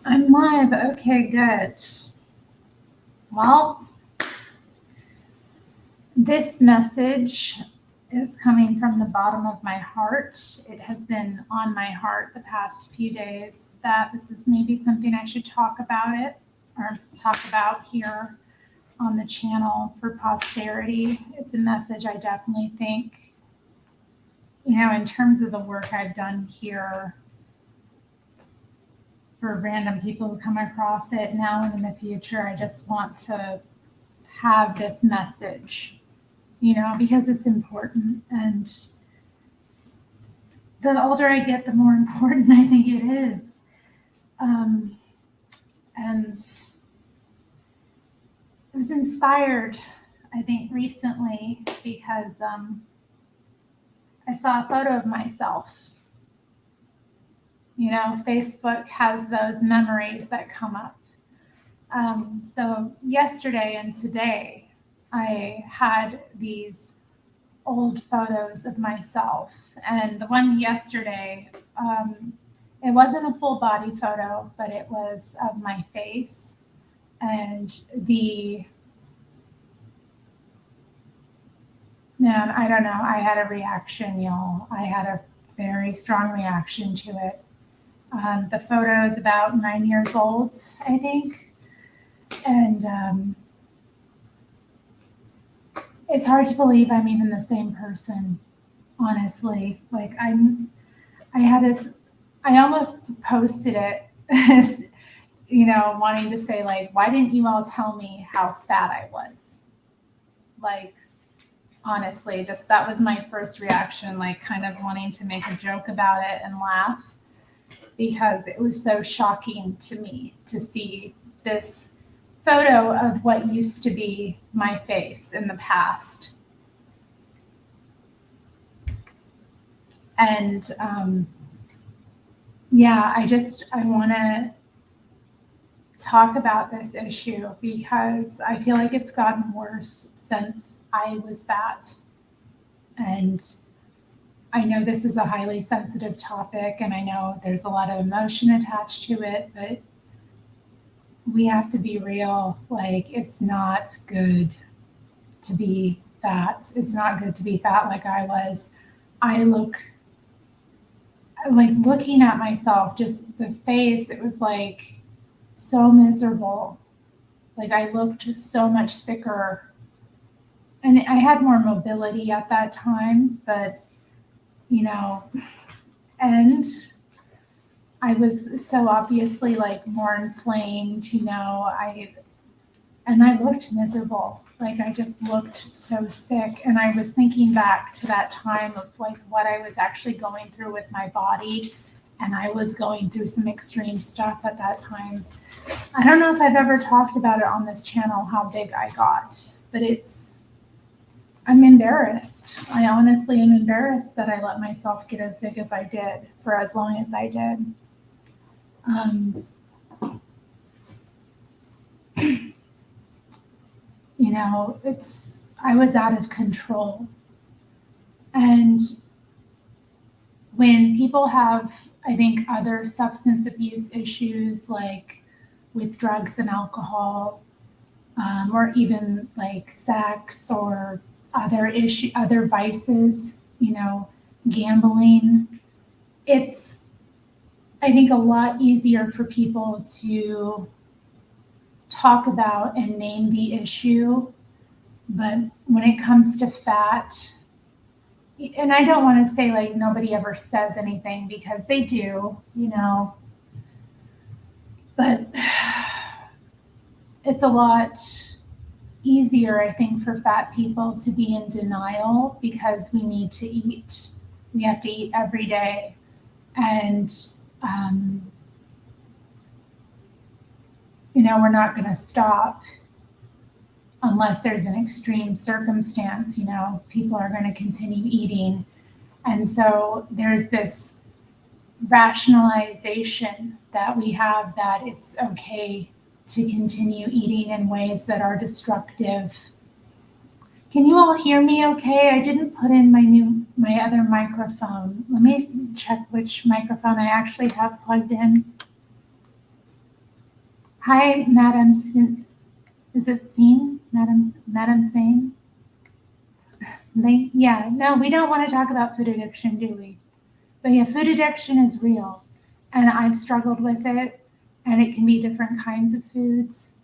I'm live. Okay, good. Well, this message is coming from the bottom of my heart. It has been on my heart the past few days that this is maybe something I should talk about here on the channel for posterity. It's a message I definitely think, in terms of the work I've done here for random people who come across it now and in the future, I just want to have this message, because it's important. And the older I get, the more important I think it is. And I was inspired, I think, recently because I saw a photo of myself. Facebook has those memories that come up. So yesterday and today, I had these old photos of myself. And the one yesterday, it wasn't a full body photo, but it was of my face. And I don't know, I had a reaction, y'all. I had a very strong reaction to it. The photo is about 9 years old, I think. And it's hard to believe I'm even the same person, honestly. Like I almost posted it as, wanting to say, like, why didn't you all tell me how fat I was? Like, honestly, just that was my first reaction, like kind of wanting to make a joke about it and laugh, because it was so shocking to me to see this photo of what used to be my face in the past. And I want to talk about this issue because I feel like it's gotten worse since I was fat. And I know this is a highly sensitive topic, and I know there's a lot of emotion attached to it, but we have to be real. Like, it's not good to be fat. It's not good to be fat like I was. I look like, looking at myself, just the face, it was like so miserable. Like, I looked so much sicker. And I had more mobility at that time, but, and I was so obviously like more inflamed, and I looked miserable. Like, I just looked so sick. And I was thinking back to that time of like what I was actually going through with my body. And I was going through some extreme stuff at that time. I don't know if I've ever talked about it on this channel, how big I got, but I'm embarrassed. I honestly am embarrassed that I let myself get as big as I did for as long as I did. I was out of control. And when people have, I think, other substance abuse issues, like with drugs and alcohol, or even like sex or other vices, gambling, it's, I think, a lot easier for people to talk about and name the issue. But when it comes to fat, and I don't want to say like nobody ever says anything, because they do, but it's a lot easier, I think, for fat people to be in denial because we need to eat. We have to eat every day. And, we're not going to stop unless there's an extreme circumstance. People are going to continue eating. And so there's this rationalization that we have that it's okay to continue eating in ways that are destructive. Can you all hear me okay? I didn't put in my other microphone. Let me check which microphone I actually have plugged in. Hi, Madam. Is it Seen? Madam Sane? Yeah, no, we don't want to talk about food addiction, do we? But yeah, food addiction is real, and I've struggled with it, and it can be different kinds of foods.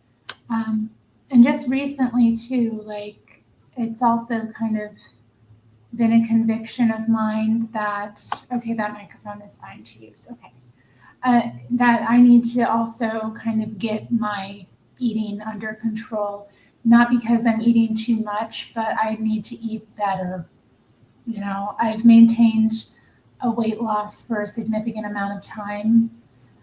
Um, and just recently too, like it's also kind of been a conviction of mine that okay, that microphone is fine to use. Okay, that I need to also kind of get my eating under control, not because I'm eating too much, but I need to eat better. You know, I've maintained a weight loss for a significant amount of time,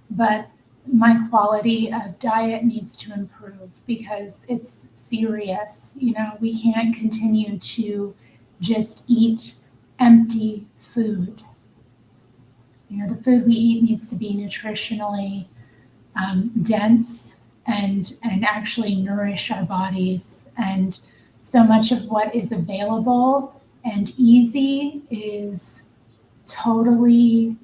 but my quality of diet needs to improve because it's serious. You know, we can't continue to just eat empty food. You know, the food we eat needs to be nutritionally dense and actually nourish our bodies. And so much of what is available and easy is totally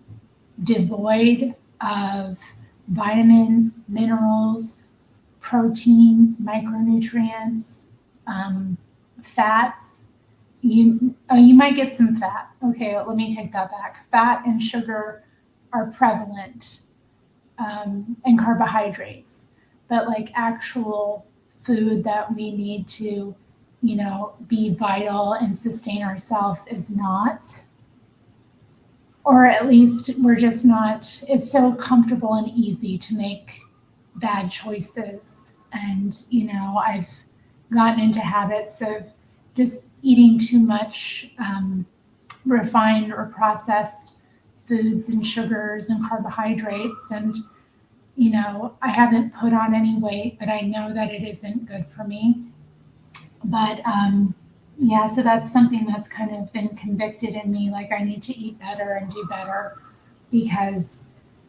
devoid of vitamins, minerals, proteins, micronutrients, fats. You might get some fat. Okay, let me take that back. Fat and sugar are prevalent, and carbohydrates, but like actual food that we need to, you know, be vital and sustain ourselves is not. Or at least we're just not, it's so comfortable and easy to make bad choices. And, you know, I've gotten into habits of just eating too much refined or processed foods and sugars and carbohydrates. And, you know, I haven't put on any weight, but I know that it isn't good for me. But yeah, so that's something that's kind of been convicted in me. Like I need to eat better and do better because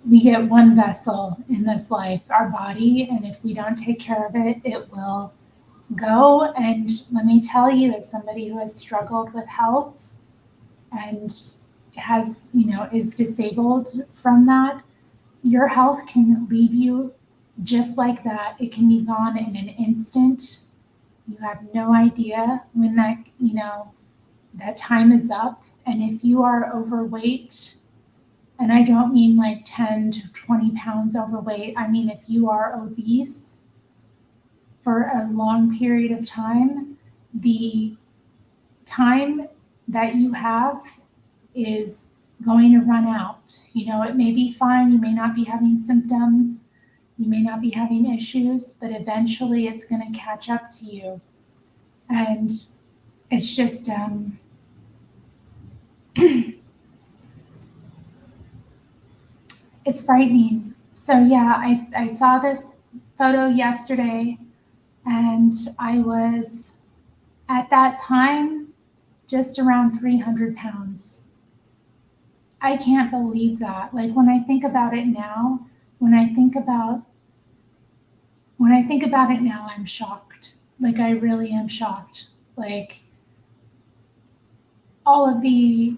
we get one vessel in this life, our body, and if we don't take care of it, it will go. And let me tell you, as somebody who has struggled with health and has, you know, is disabled from that, your health can leave you just like that. It can be gone in an instant. You have no idea when that, you know, that time is up. And if you are overweight, and I don't mean like 10 to 20 pounds overweight, I mean if you are obese for a long period of time, the time that you have is going to run out. You know, it may be fine, you may not be having symptoms, you may not be having issues, but eventually it's going to catch up to you. And it's just, it's frightening. So, yeah, I saw this photo yesterday, and I was at that time just around 300 pounds. I can't believe that. Like when I think about it now, when I think about it now, I'm shocked. Like I really am shocked. Like all of the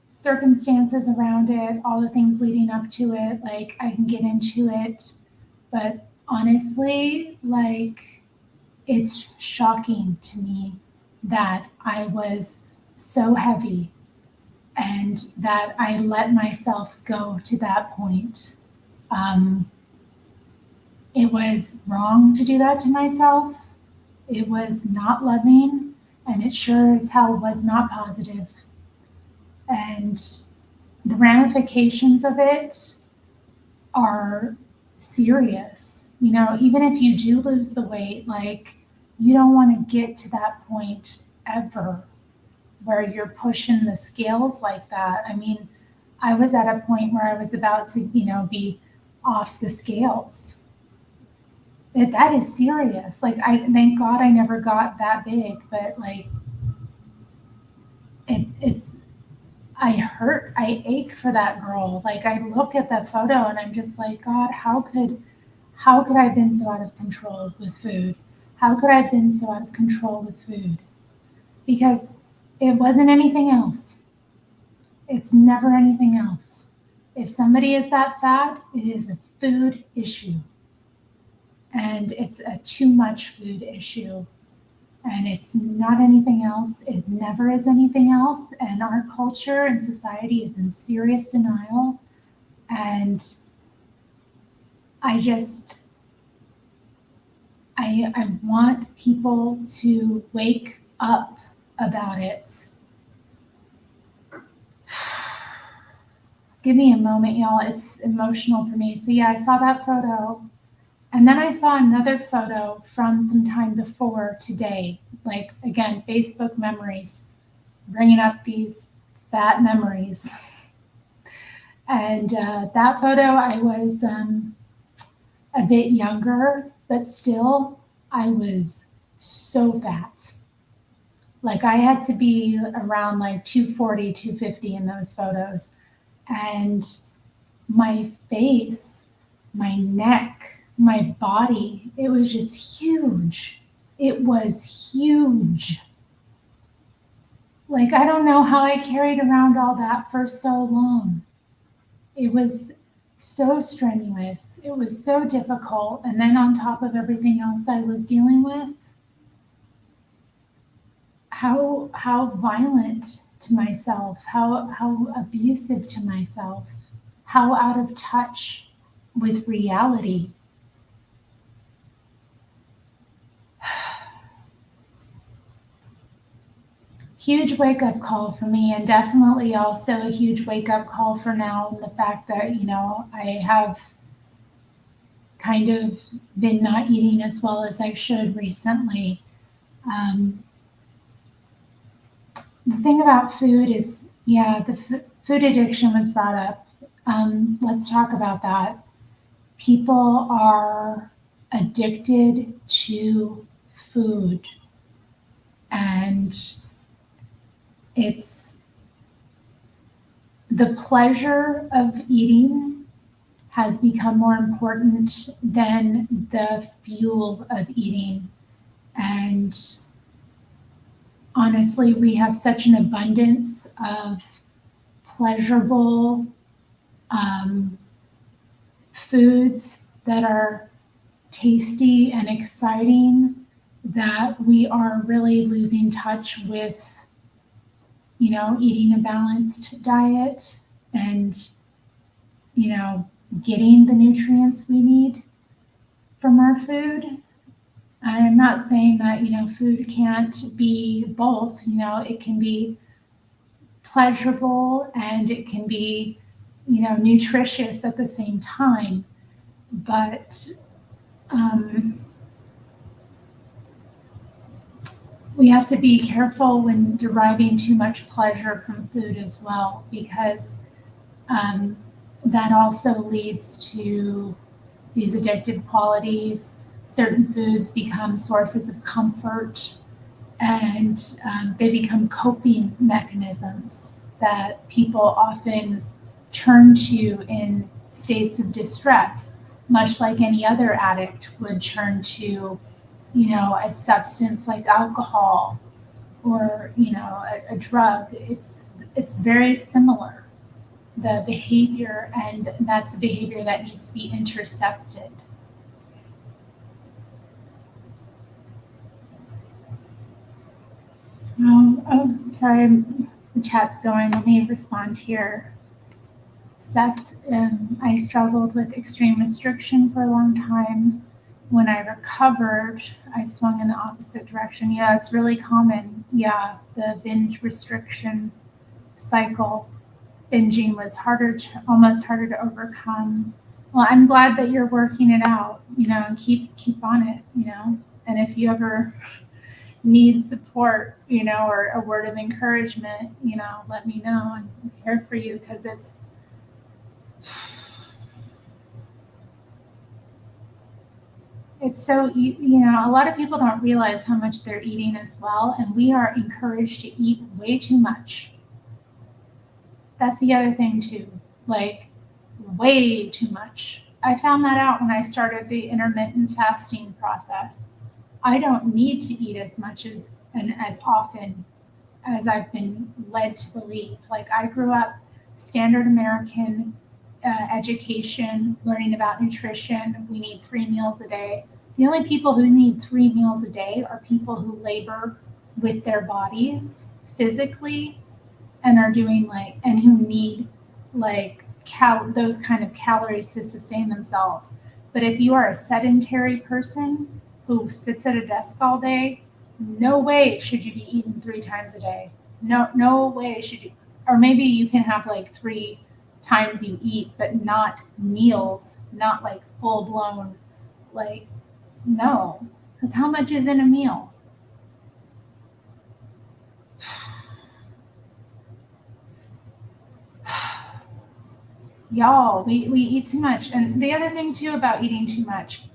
circumstances around it, all the things leading up to it, like I can get into it, but honestly, like it's shocking to me that I was so heavy and that I let myself go to that point. Um, it was wrong to do that to myself. It was not loving, and it sure as hell was not positive. And the ramifications of it are serious. You know, even if you do lose the weight, like you don't want to get to that point ever where you're pushing the scales like that. I mean, I was at a point where I was about to, you know, be off the scales. That is serious. Like I thank God I never got that big, but like it's I ache for that girl. Like I look at that photo and I'm just like, God, how could I have been so out of control with food? How could I have been so out of control with food? Because it wasn't anything else. It's never anything else. If somebody is that fat, it is a food issue. And it's a too much food issue. And it's not anything else. It never is anything else. And our culture and society is in serious denial. And I want people to wake up about it. Give me a moment, y'all. It's emotional for me. So yeah, I saw that photo. And then I saw another photo from some time before today. Like, again, Facebook memories, bringing up these fat memories. And that photo, I was a bit younger, but still, I was so fat. Like, I had to be around like 240, 250 in those photos. And my face, my neck, my body, it was just huge. It was huge. Like, I don't know how I carried around all that for so long. It was so strenuous. It was so difficult. And then on top of everything else I was dealing with, how violent to myself, how abusive to myself, how out of touch with reality. Huge wake up call for me, and definitely also a huge wake up call for now. And the fact that, I have kind of been not eating as well as I should recently. The thing about food is, yeah, the food addiction was brought up. Let's talk about that. People are addicted to food, and it's the pleasure of eating has become more important than the fuel of eating. And honestly, we have such an abundance of pleasurable foods that are tasty and exciting that we are really losing touch with, eating a balanced diet and, getting the nutrients we need from our food. I'm not saying that, food can't be both, it can be pleasurable and it can be, nutritious at the same time. But we have to be careful when deriving too much pleasure from food as well, because that also leads to these addictive qualities. Certain foods become sources of comfort, and they become coping mechanisms that people often turn to in states of distress, much like any other addict would turn to, a substance like alcohol or, a drug. It's very similar, the behavior, and that's a behavior that needs to be intercepted. Sorry, the chat's going. Let me respond here. Seth, I struggled with extreme restriction for a long time. When I recovered, I swung in the opposite direction. Yeah, it's really common. Yeah, the binge restriction cycle. Binging was almost harder to overcome. Well, I'm glad that you're working it out, and keep on it, And if you ever need support, or a word of encouragement, let me know. I'm here for you, because it's so, a lot of people don't realize how much they're eating as well, and we are encouraged to eat way too much. That's the other thing too, like way too much. I found that out when I started the intermittent fasting process. I don't need to eat as much and as often as I've been led to believe. Like, I grew up standard American education, learning about nutrition. We need 3 meals a day. The only people who need 3 meals a day are people who labor with their bodies physically and are doing and who need those kind of calories to sustain themselves. But if you are a sedentary person who sits at a desk all day, no way should you be eating 3 times a day. No way should you. Or maybe you can have 3 times you eat, but not meals, not full blown, like, no. Because how much is in a meal? Y'all, we eat too much. And the other thing too about eating too much,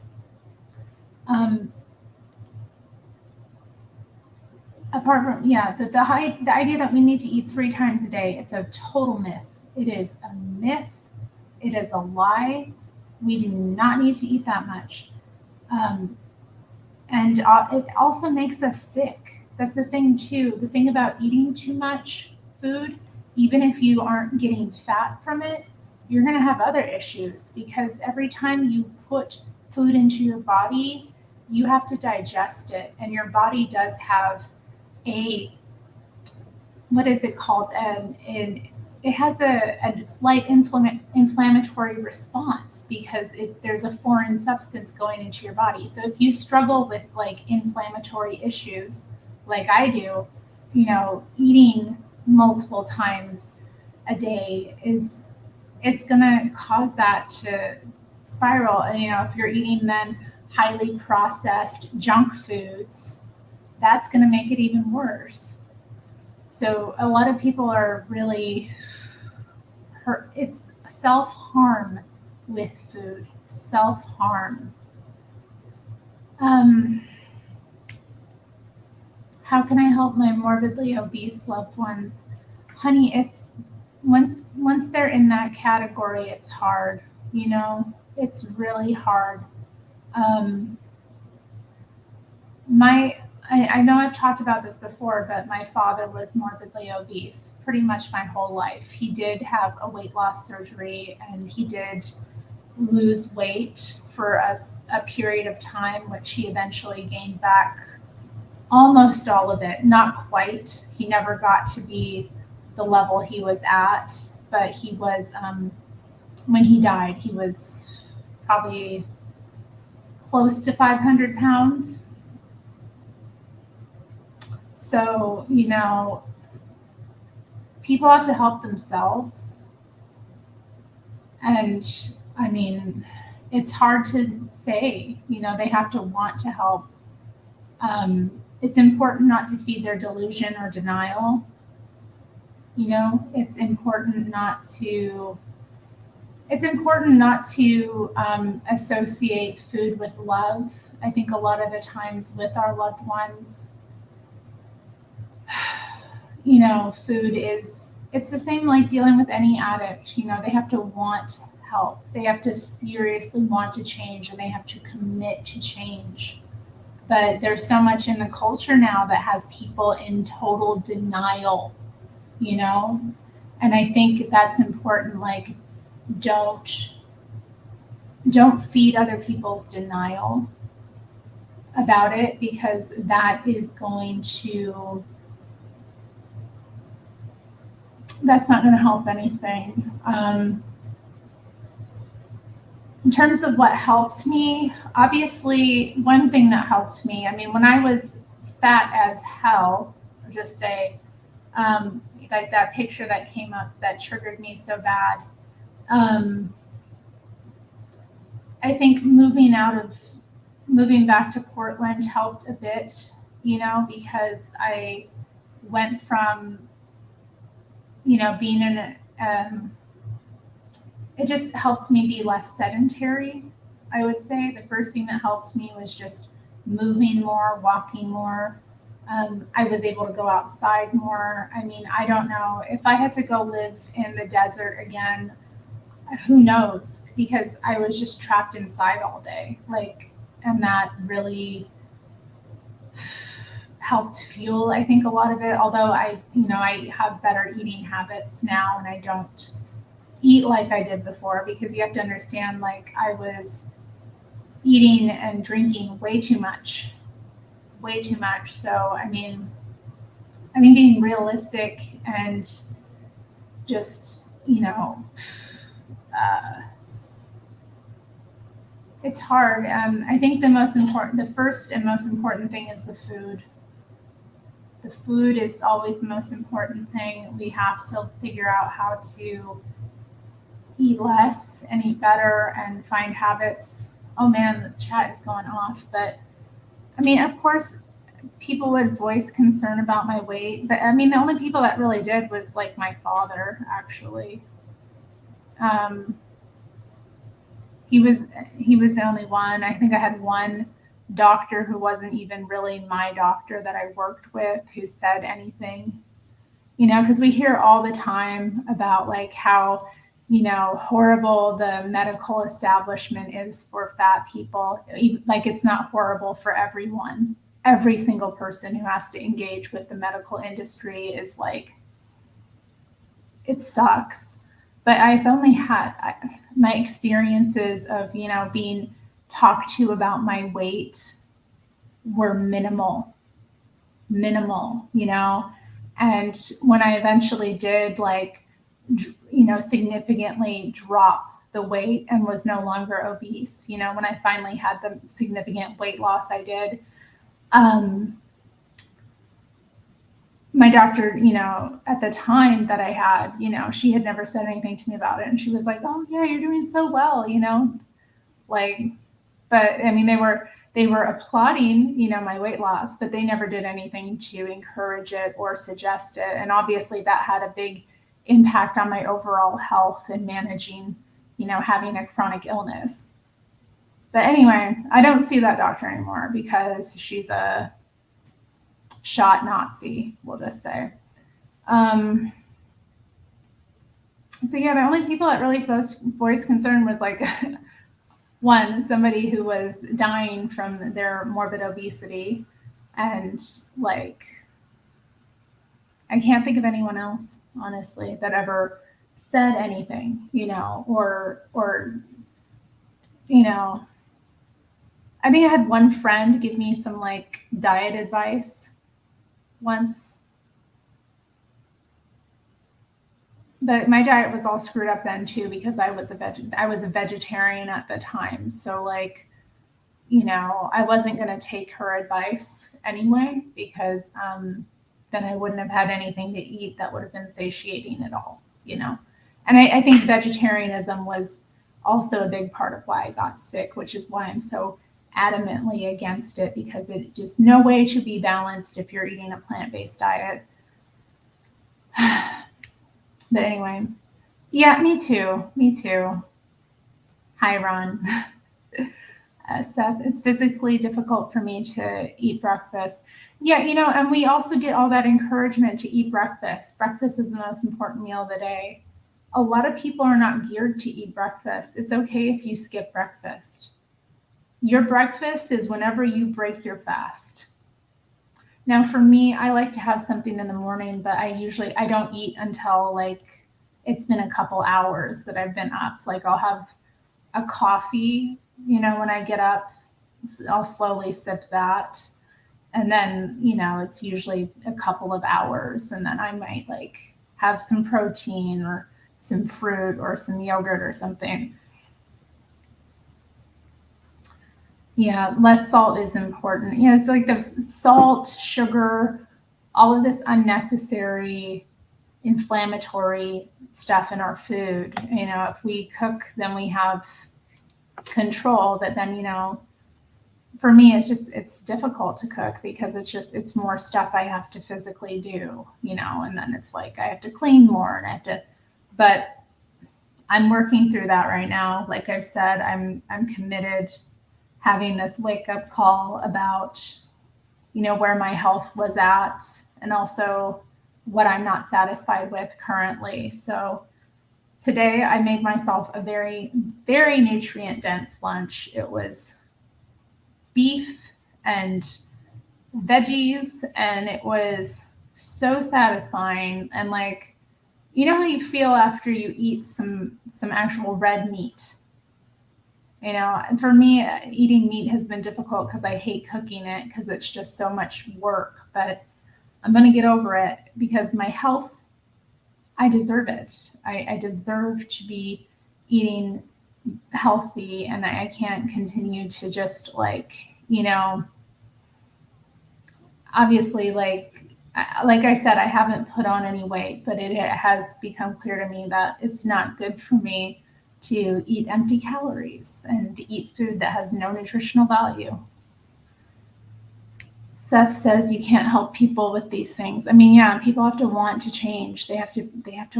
apart from the idea that we need to eat 3 times a day, it's a total myth. It is a myth. It is a lie. We do not need to eat that much. And it also makes us sick. That's the thing too. The thing about eating too much food, even if you aren't getting fat from it, you're going to have other issues, because every time you put food into your body, you have to digest it. And your body does have what is it called? It has a slight inflammatory response, because there's a foreign substance going into your body. So if you struggle with inflammatory issues like I do, eating multiple times a day it's going to cause that to spiral. And if you're eating then highly processed junk foods, that's going to make it even worse. So a lot of people are really hurt. It's self-harm with food, self-harm. How can I help my morbidly obese loved ones? Honey, it's once they're in that category, it's hard. It's really hard. I know I've talked about this before, but my father was morbidly obese pretty much my whole life. He did have a weight loss surgery, and he did lose weight for a period of time, which he eventually gained back almost all of it. Not quite. He never got to be the level he was at, but he was, when he died, he was probably close to 500 pounds. So, people have to help themselves. And I mean, it's hard to say, they have to want to help. It's important not to feed their delusion or denial. It's important not to associate food with love. I think a lot of the times with our loved ones, food it's the same like dealing with any addict. They have to want help. They have to seriously want to change, and they have to commit to change. But there's so much in the culture now that has people in total denial, and I think that's important. Don't feed other people's denial about it, because that's not going to help anything. In terms of what helped me, obviously, one thing that helped me, when I was fat as hell, I'll just say, like that picture that came up that triggered me so bad. I think moving back to Portland helped a bit, because I went from, being in it just helped me be less sedentary. I would say the first thing that helped me was just moving more, walking more. I was able to go outside more. I don't know if I had to go live in the desert again, who knows, because I was just trapped inside all day. And that really helped fuel, I think, a lot of it. Although I have better eating habits now, and I don't eat like I did before, because you have to understand, I was eating and drinking way too much. Way too much. So, I mean, I think being realistic and just, uh, it's hard. I think the first and most important thing is the food. The food is always the most important thing. We have to figure out how to eat less and eat better and find habits. Oh man, the chat is going off. But I mean, of course, people would voice concern about my weight. But I mean, the only people that really did was like my father, actually. Um, he was the only one. I think I had one doctor who wasn't even really my doctor that I worked with who said anything. Because we hear all the time about like how, horrible the medical establishment is for fat people. Like it's not horrible for everyone. Every single person who has to engage with the medical industry is like, it sucks. But I've only had my experiences of, being talked to about my weight were minimal. And when I eventually did, like, significantly drop the weight and was no longer obese, when I finally had the significant weight loss I did, my doctor, at the time that I had, she had never said anything to me about it. And she was like, oh, yeah, you're doing so well, like, but I mean, they were applauding, my weight loss, but they never did anything to encourage it or suggest it. And obviously that had a big impact on my overall health and managing, having a chronic illness. But anyway, I don't see that doctor anymore because she's a shot Nazi, we'll just say. So yeah, the only people that really voiced concern was like one, somebody who was dying from their morbid obesity, and like I can't think of anyone else, honestly, that ever said anything, or I think I had one friend give me some like diet advice once. But my diet was all screwed up then too because I was a vegetarian at the time. So like, I wasn't going to take her advice anyway because then I wouldn't have had anything to eat that would have been satiating at all. And I think vegetarianism was also a big part of why I got sick, which is why I'm so adamantly against it, because it just no way to be balanced if you're eating a plant-based diet. But anyway, yeah, me too. Hi, Ron. Seth, it's physically difficult for me to eat breakfast. Yeah, and we also get all that encouragement to eat breakfast. Breakfast is the most important meal of the day. A lot of people are not geared to eat breakfast. It's okay if you skip breakfast. Your breakfast is whenever you break your fast. Now, for me, I like to have something in the morning, but I don't eat until like it's been a couple hours that I've been up. Like I'll have a coffee, when I get up, I'll slowly sip that. And then, it's usually a couple of hours. And then I might like have some protein or some fruit or some yogurt or something. Yeah, less salt is important. It's like the salt, sugar, all of this unnecessary inflammatory stuff in our food. If we cook, then we have control. That then, for me, it's difficult to cook because it's more stuff I have to physically do, and then it's like I have to clean more and I have to, but I'm working through that right now. Like I've said, I'm committed having this wake up call about, where my health was at and also what I'm not satisfied with currently. So today I made myself a very, very nutrient dense lunch. It was beef and veggies, and it was so satisfying. And like, how you feel after you eat some actual red meat? And for me, eating meat has been difficult because I hate cooking it because it's just so much work. But I'm going to get over it because my health, I deserve it. I deserve to be eating healthy, and I can't continue to just obviously like I said, I haven't put on any weight, but it has become clear to me that it's not good for me to eat empty calories and to eat food that has no nutritional value. Seth says you can't help people with these things. I mean, yeah, people have to want to change. They have to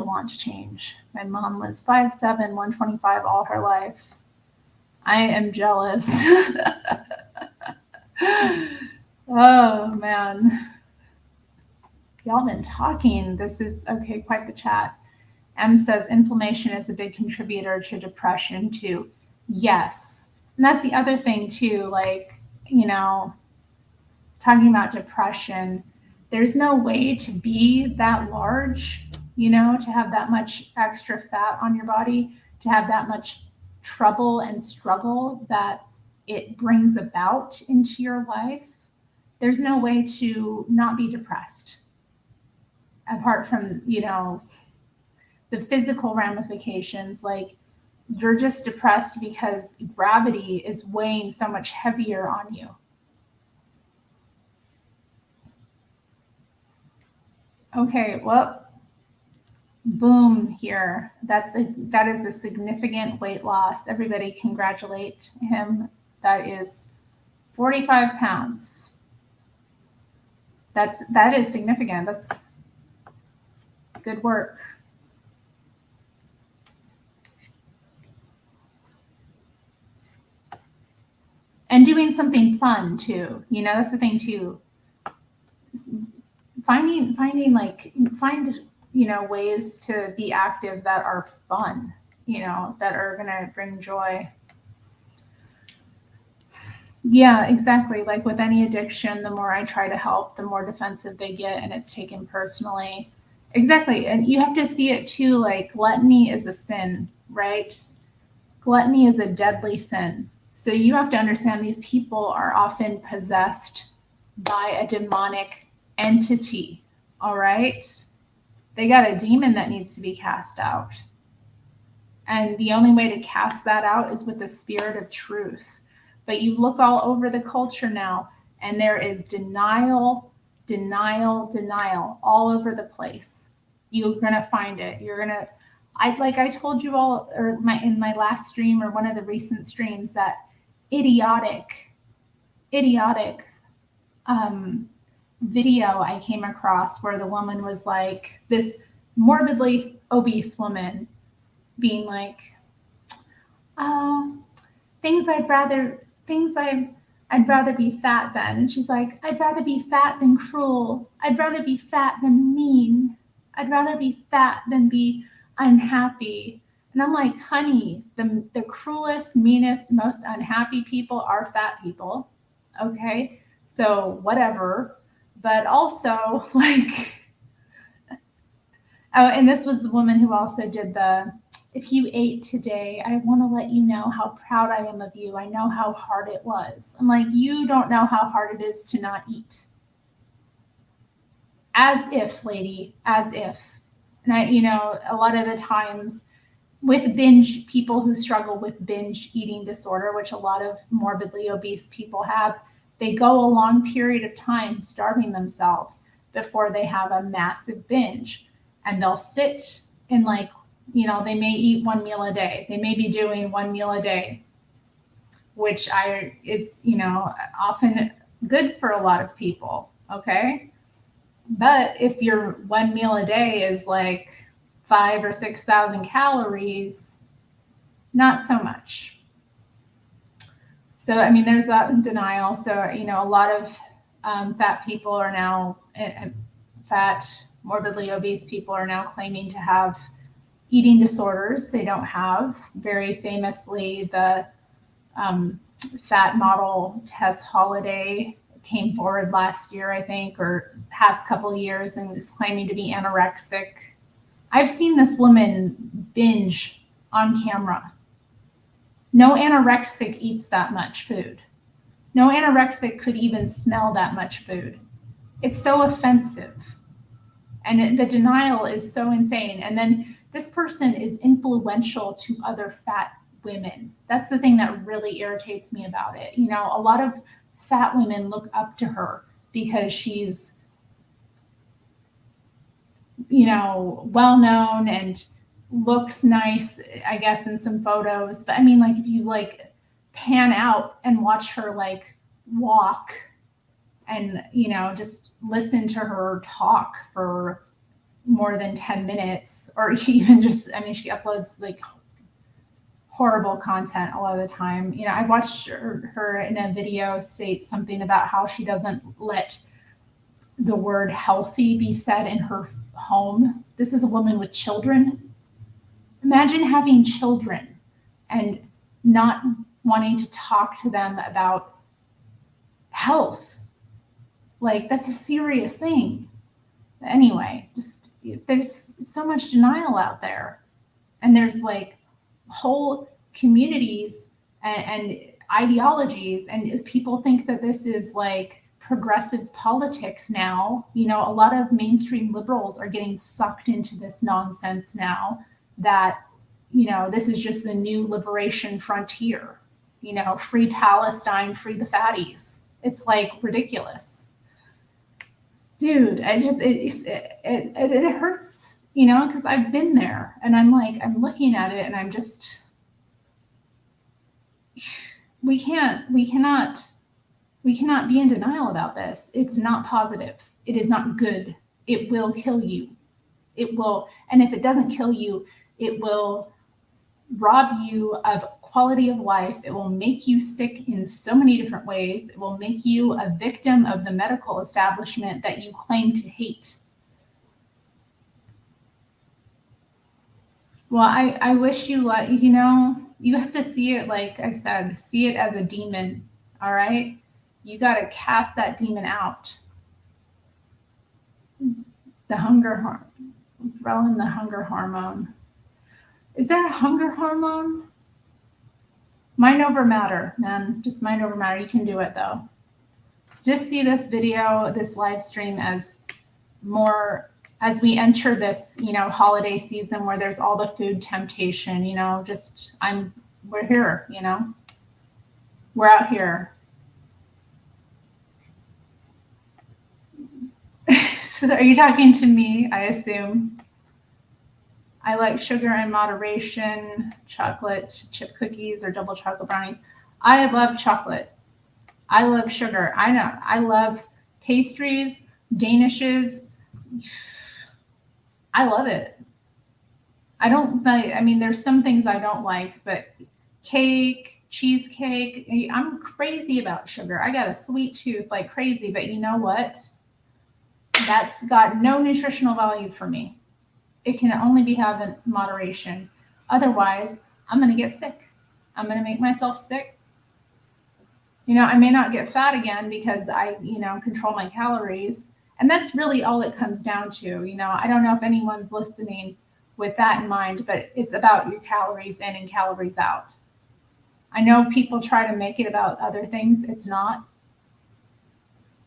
want to change. My mom was 5'7", 125 all her life. I am jealous. Oh man. Y'all been talking. This is okay, quite the chat. M says inflammation is a big contributor to depression too. Yes. And that's the other thing too, talking about depression, there's no way to be that large, to have that much extra fat on your body, to have that much trouble and struggle that it brings about into your life. There's no way to not be depressed apart from, the physical ramifications. Like, you're just depressed because gravity is weighing so much heavier on you. Okay, well, boom here. That is a significant weight loss. Everybody congratulate him. That is 45 pounds. That is significant. That's good work. And doing something fun too. That's the thing too. Find ways to be active that are fun, that are gonna bring joy. Yeah, exactly. Like with any addiction, the more I try to help, the more defensive they get, and it's taken personally. Exactly. And you have to see it too, like gluttony is a sin, right? Gluttony is a deadly sin. So you have to understand these people are often possessed by a demonic entity, all right? They got a demon that needs to be cast out. And the only way to cast that out is with the spirit of truth. But you look all over the culture now, and there is denial all over the place. You're going to find it. I told you all in my last stream or one of the recent streams, that idiotic video I came across where the woman was like, this morbidly obese woman being like, oh, I'd rather be fat than. And she's like, I'd rather be fat than cruel. I'd rather be fat than mean. I'd rather be fat than be unhappy. And I'm like, honey, the cruelest, meanest, most unhappy people are fat people. Okay, so whatever. But also, like, oh, and this was the woman who also did if you ate today, I want to let you know how proud I am of you. I know how hard it was. I'm like, you don't know how hard it is to not eat. As if, lady, as if. And a lot of the times with people who struggle with binge eating disorder, which a lot of morbidly obese people have, they go a long period of time starving themselves before they have a massive binge. And they'll sit in they may eat one meal a day. They may be doing one meal a day, which is often good for a lot of people. Okay. But if your one meal a day is like 5,000 or 6,000 calories, not so much. So, I mean, there's that denial. So, a lot of fat people are now, morbidly obese people are now claiming to have eating disorders they don't have. Very famously, the fat model Tess Holliday came forward last year, I think, or past couple of years, and was claiming to be anorexic. I've seen this woman binge on camera. No anorexic eats that much food. No anorexic could even smell that much food. It's so offensive. And the denial is so insane. And then this person is influential to other fat women. That's the thing that really irritates me about it. You know, a lot of fat women look up to her because she's, you know, well known and looks nice, I guess, in some photos. But I mean, like, if you like pan out and watch her like walk and, you know, just listen to her talk for more than 10 minutes, or even just, I mean, she uploads like horrible content a lot of the time. You know, I watched her in a video state something about how she doesn't let the word healthy be said in her home. This is a woman with children. Imagine having children and not wanting to talk to them about health. Like, that's a serious thing. Anyway, just there's so much denial out there. And there's like whole communities and ideologies, and people think that this is like progressive politics now. You know, a lot of mainstream liberals are getting sucked into this nonsense now, that, you know, this is just the new liberation frontier. You know, free Palestine, free the fatties. It's like ridiculous. Dude, it hurts, you know, because I've been there, and I'm like, I'm looking at it and I'm just, we cannot be in denial about this. It's not positive. It is not good. It will kill you. It will, and if it doesn't kill you, it will rob you of quality of life. It will make you sick in so many different ways. It will make you a victim of the medical establishment that you claim to hate. Well, I wish you luck. You know, you have to see it, like I said, see it as a demon. All right? You got to cast that demon out. The hunger, relin the hunger hormone. Is there a hunger hormone? Mind over matter, man. Just mind over matter. You can do it, though. Just see this video, this live stream, as more, as we enter this, you know, holiday season where there's all the food temptation, you know, just, we're here, you know. We're out here. So are you talking to me, I assume? I like sugar in moderation, chocolate chip cookies or double chocolate brownies. I love chocolate. I love sugar. I know. I love pastries, danishes. I love it. I don't like, I mean, there's some things I don't like, but cake, cheesecake, I'm crazy about sugar. I got a sweet tooth like crazy, but you know what? That's got no nutritional value for me. It can only be had in moderation. Otherwise, I'm going to get sick. I'm going to make myself sick. You know, I may not get fat again because I, you know, control my calories. And that's really all it comes down to. You know, I don't know if anyone's listening with that in mind, but it's about your calories in and calories out. I know people try to make it about other things. It's not.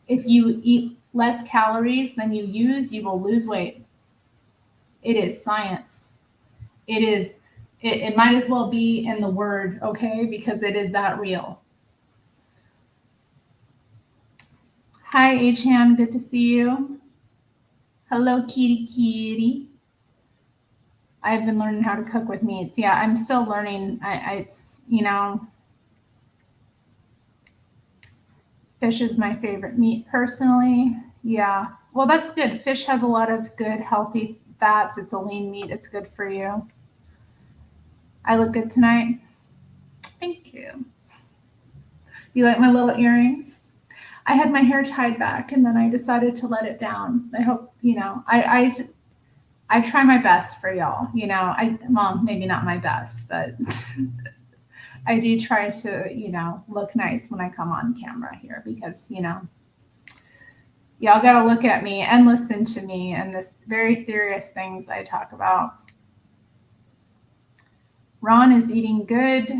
If you eat less calories than you use, you will lose weight. It is science. It might as well be in the word, okay? Because it is that real. Hi, H-Han, good to see you. Hello, kitty kitty. I've been learning how to cook with meats. Yeah, I'm still learning. It's, you know, fish is my favorite meat personally. Yeah, well, that's good. Fish has a lot of good, healthy fats. It's a lean meat. It's good for you. I look good tonight. Thank you. You like my little earrings? I had my hair tied back and then I decided to let it down. I hope, you know, I try my best for y'all. You know, well, maybe not my best, but I do try to, you know, look nice when I come on camera here because, you know, y'all got to look at me and listen to me and this very serious things I talk about. Ron is eating good.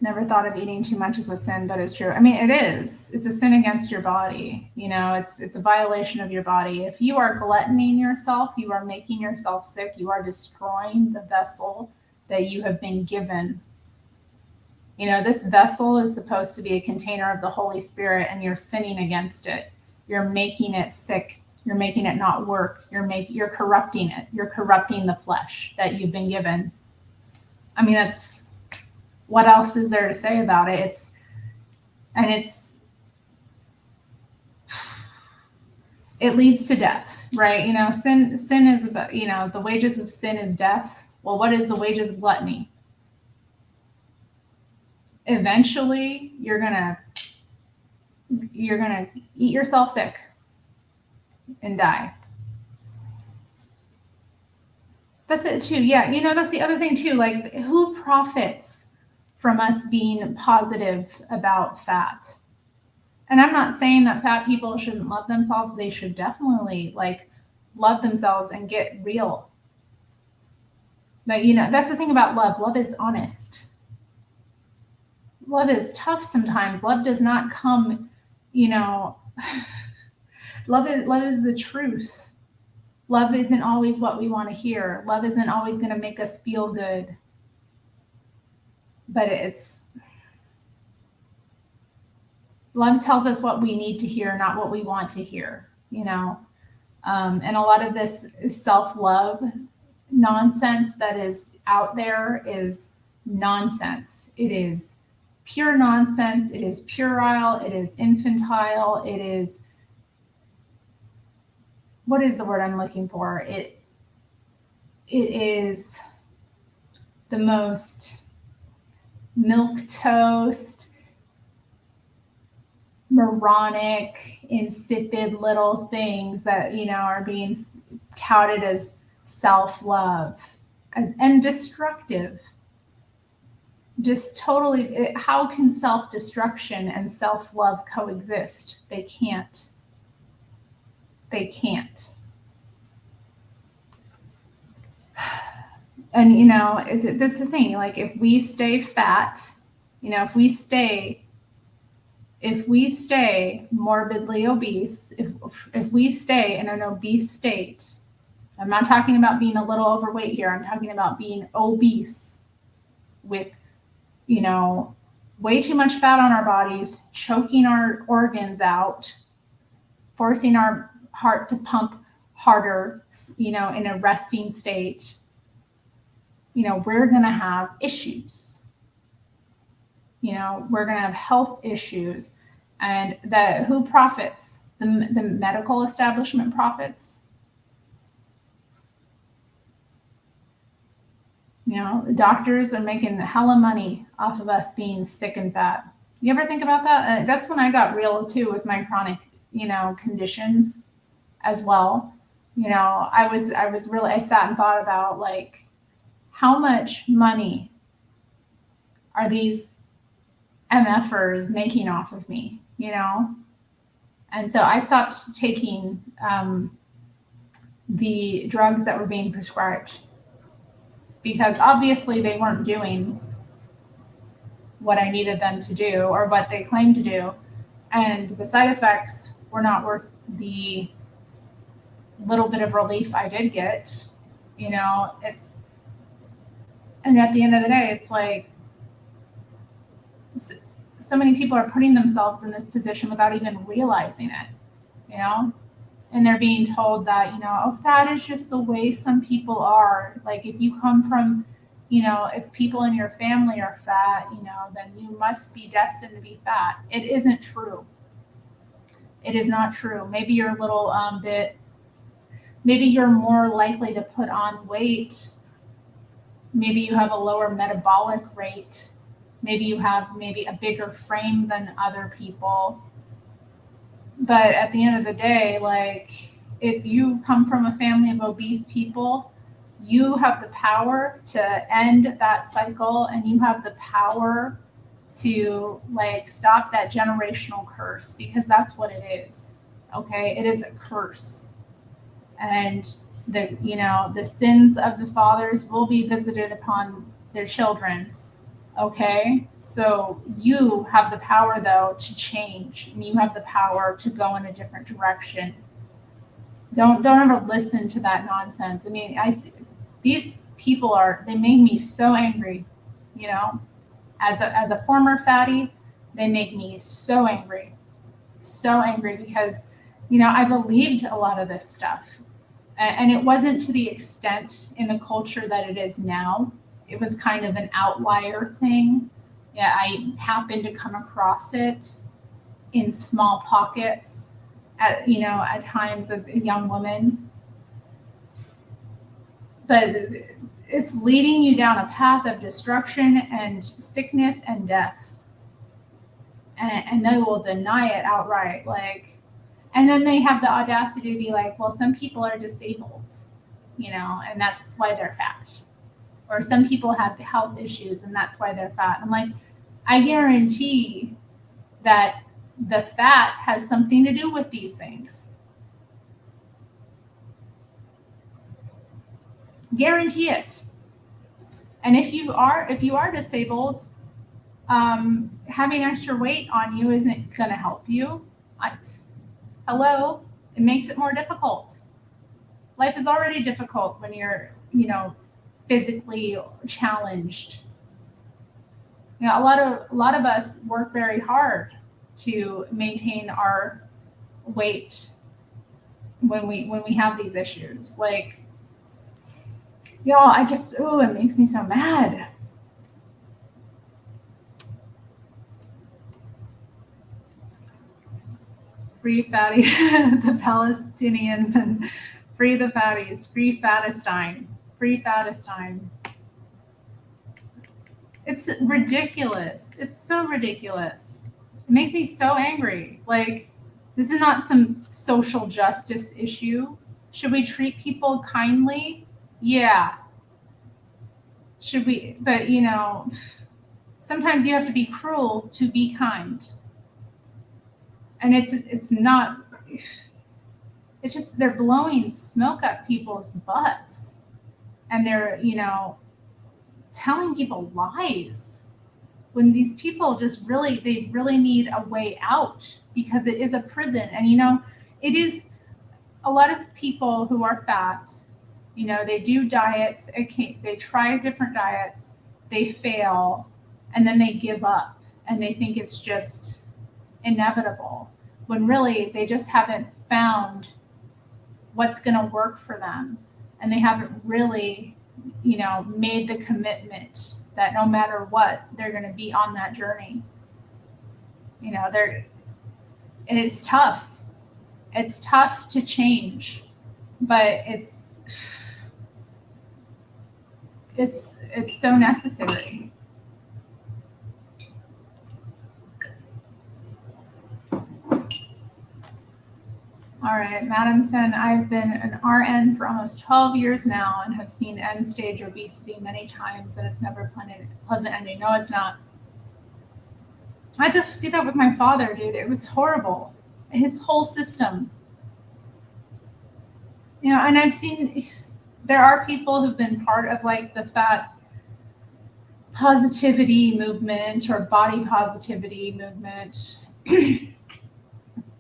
Never thought of eating too much as a sin, but it's true. I mean, it is. It's a sin against your body. You know, it's a violation of your body. If you are gluttoning yourself, you are making yourself sick. You are destroying the vessel that you have been given. You know, this vessel is supposed to be a container of the Holy Spirit, and you're sinning against it. You're making it sick. You're making it not work. You're corrupting it. You're corrupting the flesh that you've been given. I mean, that's what else is there to say about it? It leads to death, right? You know, sin is about, you know, the wages of sin is death. Well, what is the wages of gluttony? Eventually, you're gonna eat yourself sick and die. That's it too. Yeah, you know, that's the other thing too. Like, who profits from us being positive about fat? And I'm not saying that fat people shouldn't love themselves. They should definitely like love themselves and get real. But you know, that's the thing about love. Love is honest. Love is tough sometimes. Love does not come, you know, love is the truth. Love isn't always what we want to hear. Love isn't always going to make us feel good. But love tells us what we need to hear, not what we want to hear, you know. And a lot of this self-love nonsense that is out there is nonsense. It is pure nonsense. It is puerile. It is infantile. It is, what is the word I'm looking for? It is the most milquetoast, moronic, insipid little things that, you know, are being touted as self-love and destructive. Just totally, how can self-destruction and self-love coexist? They can't. They can't. And, you know, that's the thing. Like, if we stay fat, you know, if we stay morbidly obese, if we stay in an obese state, I'm not talking about being a little overweight here. I'm talking about being obese with, you know, way too much fat on our bodies, choking our organs out, forcing our heart to pump harder, you know, in a resting state. You know, we're going to have issues. You know, we're going to have health issues. And who profits? The medical establishment profits. You know, the doctors are making hella money off of us being sick and fat. You ever think about that? That's when I got real too with my chronic, you know, conditions as well. You know, I sat and thought about, like, how much money are these MFers making off of me, you know? And so I stopped taking the drugs that were being prescribed, because obviously they weren't doing what I needed them to do or what they claimed to do. And the side effects were not worth the little bit of relief I did get. You know, and at the end of the day, it's like, so many people are putting themselves in this position without even realizing it, you know? And they're being told that, you know, oh, fat is just the way some people are. Like, if you come from, you know, if people in your family are fat, you know, then you must be destined to be fat. It isn't true. It is not true. Maybe you're a little maybe you're more likely to put on weight. Maybe you have a lower metabolic rate. Maybe you have a bigger frame than other people. But at the end of the day, like, if you come from a family of obese people, you have the power to end that cycle, and you have the power to, like, stop that generational curse, because that's what it is. Okay, it is a curse. And the sins of the fathers will be visited upon their children. Okay, so you have the power though to change, and you have the power to go in a different direction. Don't ever listen to that nonsense. I mean, these people they made me so angry, you know. As a former fatty, they make me so angry because I believed a lot of this stuff, and it wasn't to the extent in the culture that it is now. It was kind of an outlier thing. Yeah, I happened to come across it in small pockets at times as a young woman, but it's leading you down a path of destruction and sickness and death, and they will deny it outright. And then they have the audacity to be like, well, some people are disabled, and that's why they're fat, or some people have health issues and that's why they're fat. I'm like, I guarantee that the fat has something to do with these things. Guarantee it. And if you are disabled, having extra weight on you isn't going to help you. Hello, it makes it more difficult. Life is already difficult when you're, physically challenged. A lot of us work very hard to maintain our weight when we have these issues. Y'all, it makes me so mad. Free fatty, the Palestinians, and free the fatties, free Fatistine, free Fatistine. It's ridiculous. It's so ridiculous. It makes me so angry. This is not some social justice issue. Should we treat people kindly? Yeah. Should we? But, sometimes you have to be cruel to be kind. And it's not, it's just they're blowing smoke up people's butts. And they're, telling people lies when these people they really need a way out, because it is a prison. And it is a lot of people who are fat, they do diets, they try different diets, they fail, and then they give up and they think it's just inevitable, when really they just haven't found what's going to work for them, and they haven't really made the commitment that no matter what, they're going to be on that journey. And it's tough. It's tough to change, but it's so necessary. All right, Madamson, I've been an RN for almost 12 years now and have seen end-stage obesity many times, and it's never pleasant ending. No, it's not. I had to see that with my father, dude. It was horrible. His whole system. And I've seen, there are people who've been part of the fat positivity movement or body positivity movement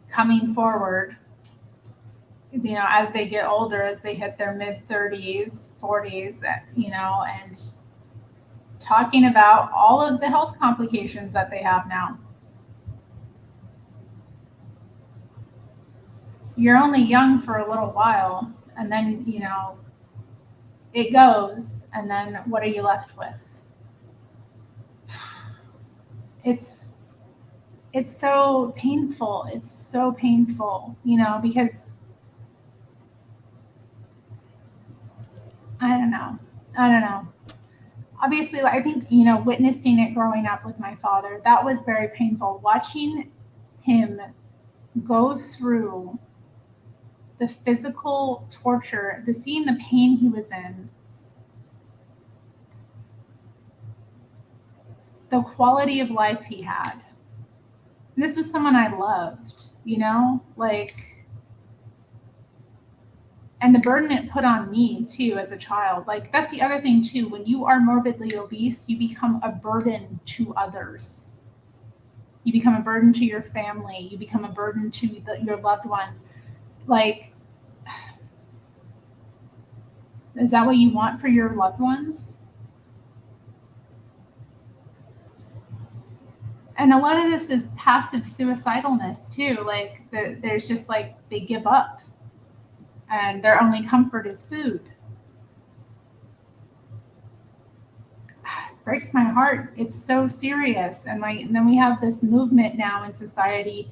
coming forward. As they get older, as they hit their mid-30s, 40s, and talking about all of the health complications that they have now. You're only young for a little while, and then, it goes, and then what are you left with? It's so painful. It's so painful, because I don't know. Obviously, I think, witnessing it growing up with my father, that was very painful. Watching him go through the physical torture, seeing the pain he was in, the quality of life he had. And this was someone I loved, And the burden it put on me too as a child. Like, that's the other thing too. When you are morbidly obese, you become a burden to others. You become a burden to your family. You become a burden to your loved ones. Like, is that what you want for your loved ones? And a lot of this is passive suicidalness too. Like, there's just like, they give up and their only comfort is food. It breaks my heart. It's so serious. And then we have this movement now in society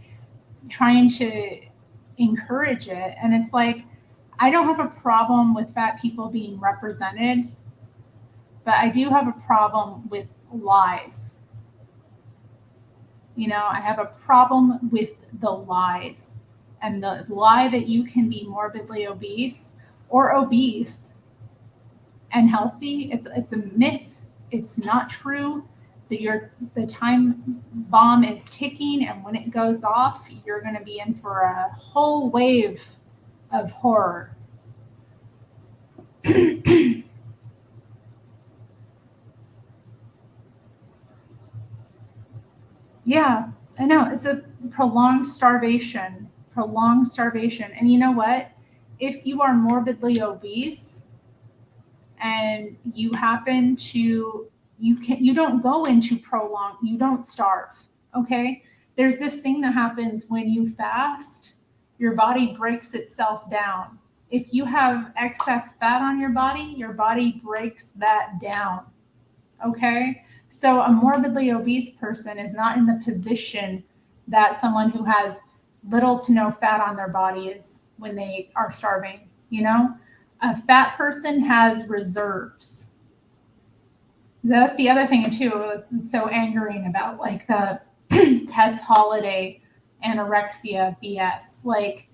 trying to encourage it. And it's like, I don't have a problem with fat people being represented, but I do have a problem with lies. I have a problem with the lies, and the lie that you can be morbidly obese or obese and healthy. It's a myth. It's not true. The time bomb is ticking, and when it goes off, you're going to be in for a whole wave of horror. Yeah, I know. It's a prolonged starvation. And you know what? If you are morbidly obese and you happen to, you don't go into you don't starve. Okay. There's this thing that happens when you fast, your body breaks itself down. If you have excess fat on your body breaks that down. Okay. So a morbidly obese person is not in the position that someone who has little to no fat on their body is when they are starving. A fat person has reserves. That's the other thing too. It's so angering about like the Tess Holiday anorexia BS. Like,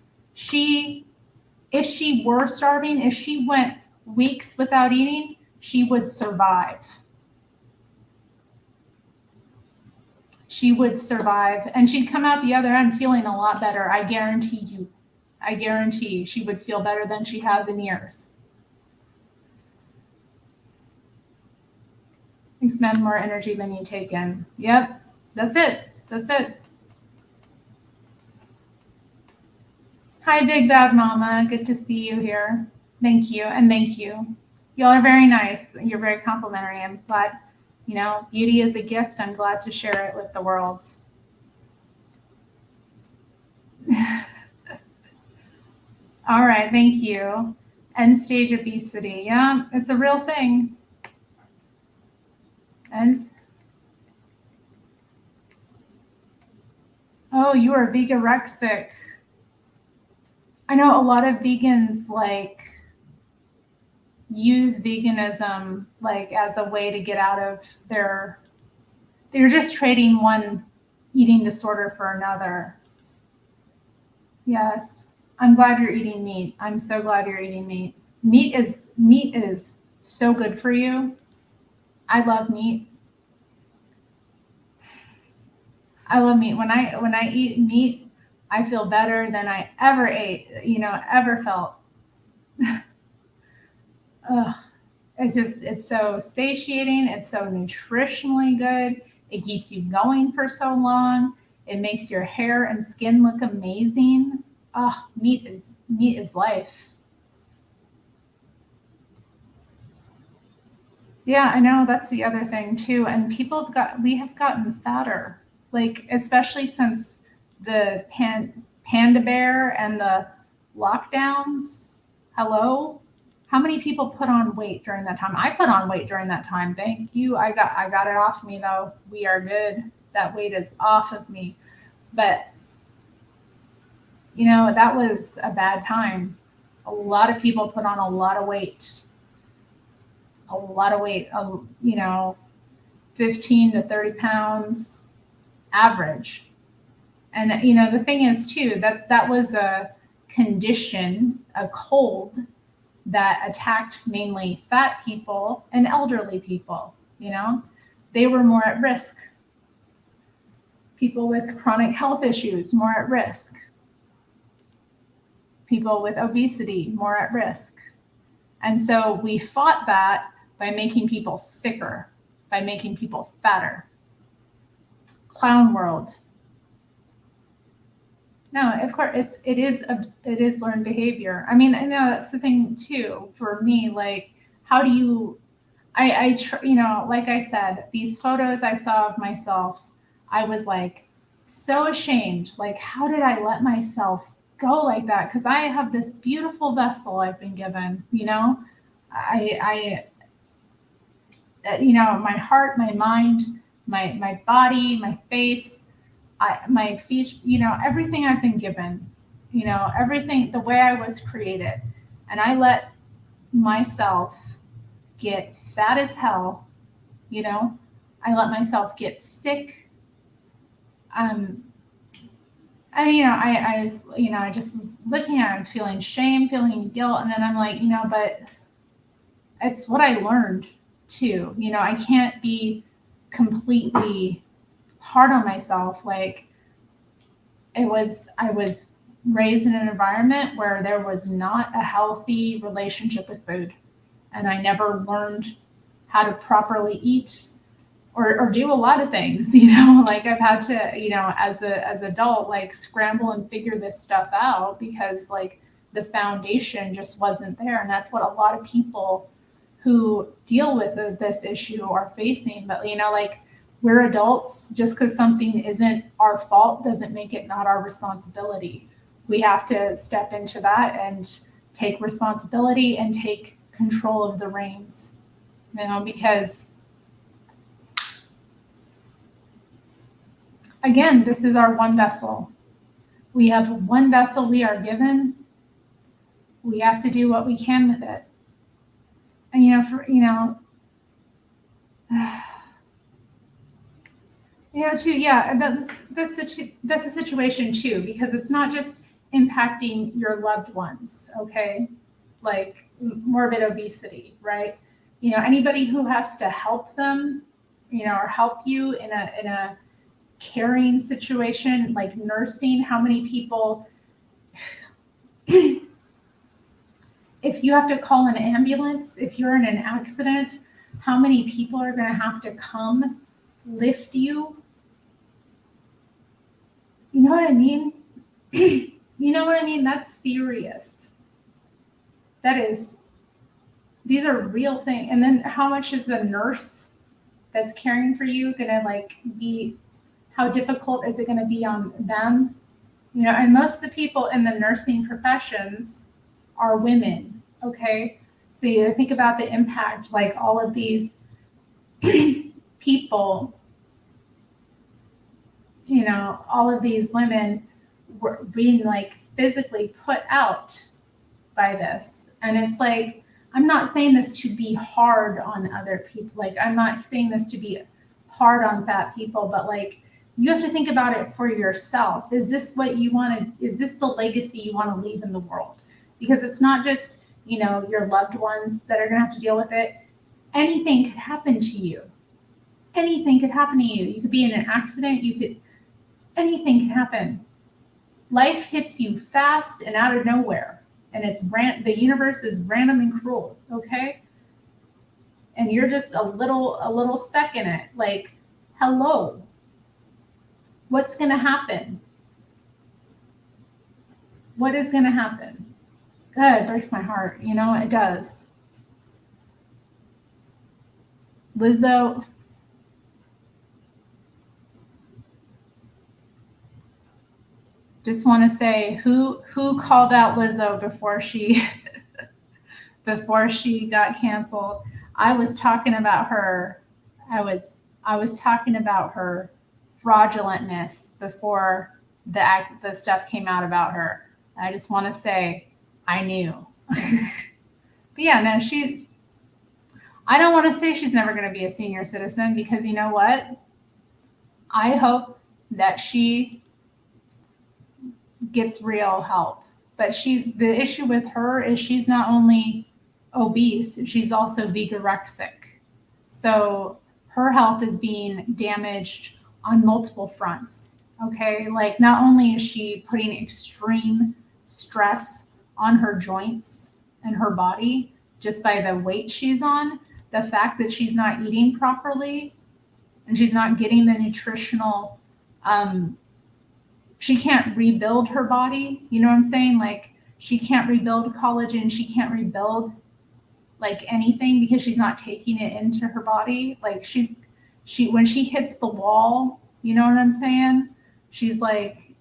if she were starving, if she went weeks without eating, she would survive. She would survive, and she'd come out the other end feeling a lot better. I guarantee you. I guarantee she would feel better than she has in years. Expend more energy than you take in. Yep, that's it. That's it. Hi, Big Bad Mama. Good to see you here. Thank you, and thank you. Y'all are very nice. You're very complimentary. I'm glad. Beauty is a gift. I'm glad to share it with the world. All right, thank you. End stage obesity. Yeah, it's a real thing. Oh, you are vegarexic. I know a lot of vegans use veganism as a way to get out of they're just trading one eating disorder for another. Yes. I'm glad you're eating meat. I'm so glad you're eating meat. Meat is so good for you. I love meat. I love meat. When I eat meat, I feel better than I ever ate, ever felt. Ugh. It's so satiating. It's so nutritionally good. It keeps you going for so long. It makes your hair and skin look amazing. Oh, meat is life. Yeah, I know, that's the other thing too. And we have gotten fatter, especially since the panda bear and the lockdowns. Hello? How many people put on weight during that time? I put on weight during that time. Thank you. I got it off me though. We are good. That weight is off of me. But that was a bad time. A lot of people put on a lot of weight. 15 to 30 pounds average. And the thing is too, that was a condition, a cold that attacked mainly fat people and elderly people. They were more at risk. People with chronic health issues more at risk. people with obesity more at risk. And so we fought that by making people sicker, by making people fatter. Clown world. No, of course it is learned behavior. I mean, I know that's the thing too for me. Like, how do you? Like I said, these photos I saw of myself, I was like so ashamed. Like, how did I let myself go like that? Because I have this beautiful vessel I've been given. My heart, my mind, my body, my face, my feet, everything I've been given, everything, the way I was created. And I let myself get fat as hell, I let myself get sick. I just was looking at it, feeling shame, feeling guilt. And then I'm like, but it's what I learned too. I can't be completely hard on myself. Like, I was raised in an environment where there was not a healthy relationship with food. And I never learned how to properly eat or do a lot of things, like I've had to, as adult, like scramble and figure this stuff out because like the foundation just wasn't there. And that's what a lot of people who deal with this issue are facing. But, like, we're adults. Just because something isn't our fault doesn't make it not our responsibility. We have to step into that and take responsibility and take control of the reins, because again, this is our one vessel. We have one vessel we are given. We have to do what we can with it. And too, yeah, that's a situation too, because it's not just impacting your loved ones, okay? Like morbid obesity, right? Anybody who has to help them, or help you in a caring situation, like nursing, how many people, if you have to call an ambulance, if you're in an accident, how many people are going to have to come lift you? You know what I mean? You know what I mean? That's serious. These are real things. And then how much is the nurse that's caring for you going to be, how difficult is it going to be on them? And most of the people in the nursing professions are women, okay? So you think about the impact, like all of these people, all of these women were being physically put out by this. And it's like, I'm not saying this to be hard on other people. Like, I'm not saying this to be hard on fat people, but you have to think about it for yourself. Is this what you want to, is this the legacy you want to leave in the world? Because it's not just, your loved ones that are going to have to deal with it. Anything could happen to you. Anything could happen to you. You could be in an accident. Anything can happen. Life hits you fast and out of nowhere. And the universe is random and cruel, okay? And you're just a little speck in it. Like, hello. What's going to happen? What is going to happen? God, it breaks my heart. It does. Lizzo. Just want to say who called out Lizzo before she got canceled. I was talking about her. I was talking about her fraudulentness before the stuff came out about her. I just want to say I knew. But yeah, no, I don't want to say she's never going to be a senior citizen, because you know what? I hope that she gets real help. But the issue with her is she's not only obese, she's also vegarexic. So her health is being damaged on multiple fronts. Okay, not only is she putting extreme stress on her joints and her body just by the weight she's on, the fact that she's not eating properly and she's not getting the nutritional, she can't rebuild her body. You know what I'm saying? Like, she can't rebuild collagen. She can't rebuild like anything because she's not taking it into her body. Like, when she hits the wall, you know what I'm saying? She's like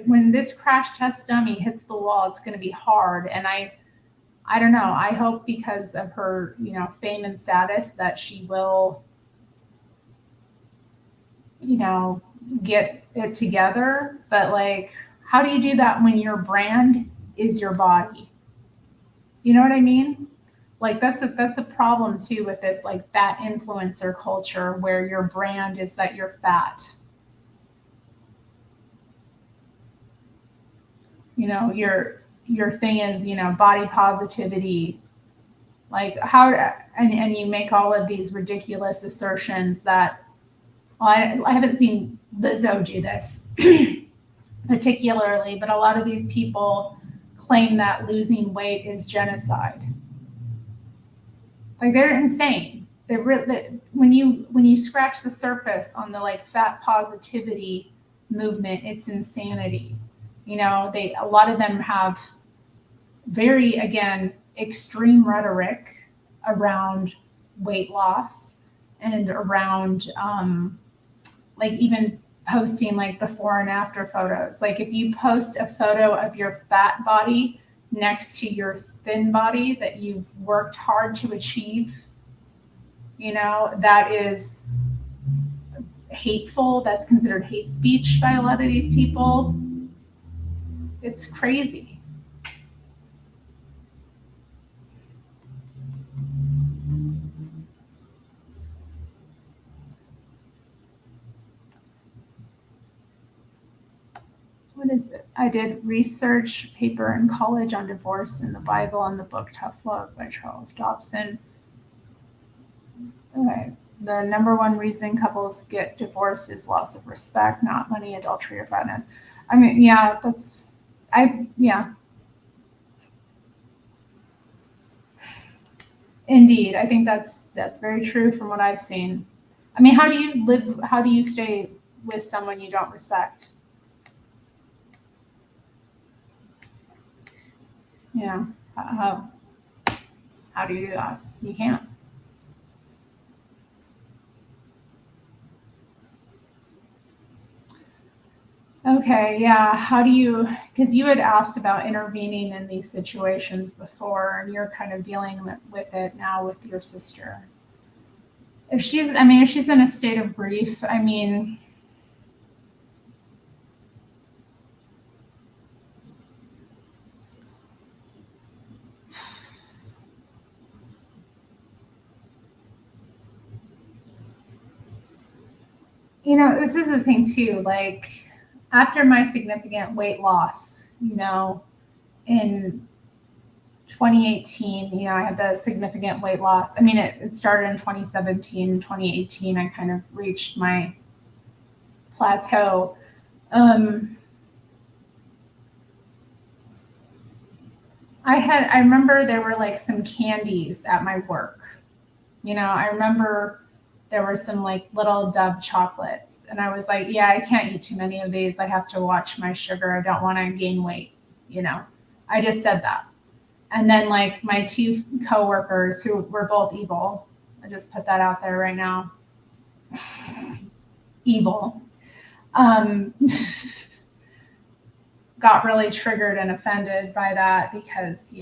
when this crash test dummy hits the wall, it's going to be hard. And I don't know. I hope because of her, fame and status that she will, get it together. But like, how do you do that when your brand is your body? You know what I mean? Like, that's a problem too with this like fat influencer culture where your brand is that you're fat. Your thing is, body positivity. Like, how, and you make all of these ridiculous assertions that, well, I haven't seen Lizzo do this particularly, but a lot of these people claim that losing weight is genocide. Like, they're insane. They're when you scratch the surface on the like fat positivity movement, it's insanity. A lot of them have very, again, extreme rhetoric around weight loss and around like even posting like before and after photos. Like, if you post a photo of your fat body next to your thin body that you've worked hard to achieve, that is hateful. That's considered hate speech by a lot of these people. It's crazy. What is it? I did research paper in college on divorce in the Bible and the book Tough Love by Charles Dobson. Okay. The number one reason couples get divorced is loss of respect, not money, adultery, or fatness. I mean, yeah, yeah. Indeed. I think that's very true from what I've seen. I mean, how do you stay with someone you don't respect? Yeah. How do you do that? You can't. Okay, yeah. How do you, because you had asked about intervening in these situations before, and you're kind of dealing with it now with your sister. If she's in a state of grief, I mean, this is the thing too, like, after my significant weight loss, in 2018, I had the significant weight loss. I mean, it started in 2017, 2018, I kind of reached my plateau. I remember there were like some candies at my work. I remember there were some like little Dove chocolates, and I was like, yeah, I can't eat too many of these. I have to watch my sugar. I don't want to gain weight. I just said that. And then like my two coworkers who were both evil, I just put that out there right now. Evil. Got really triggered and offended by that because, they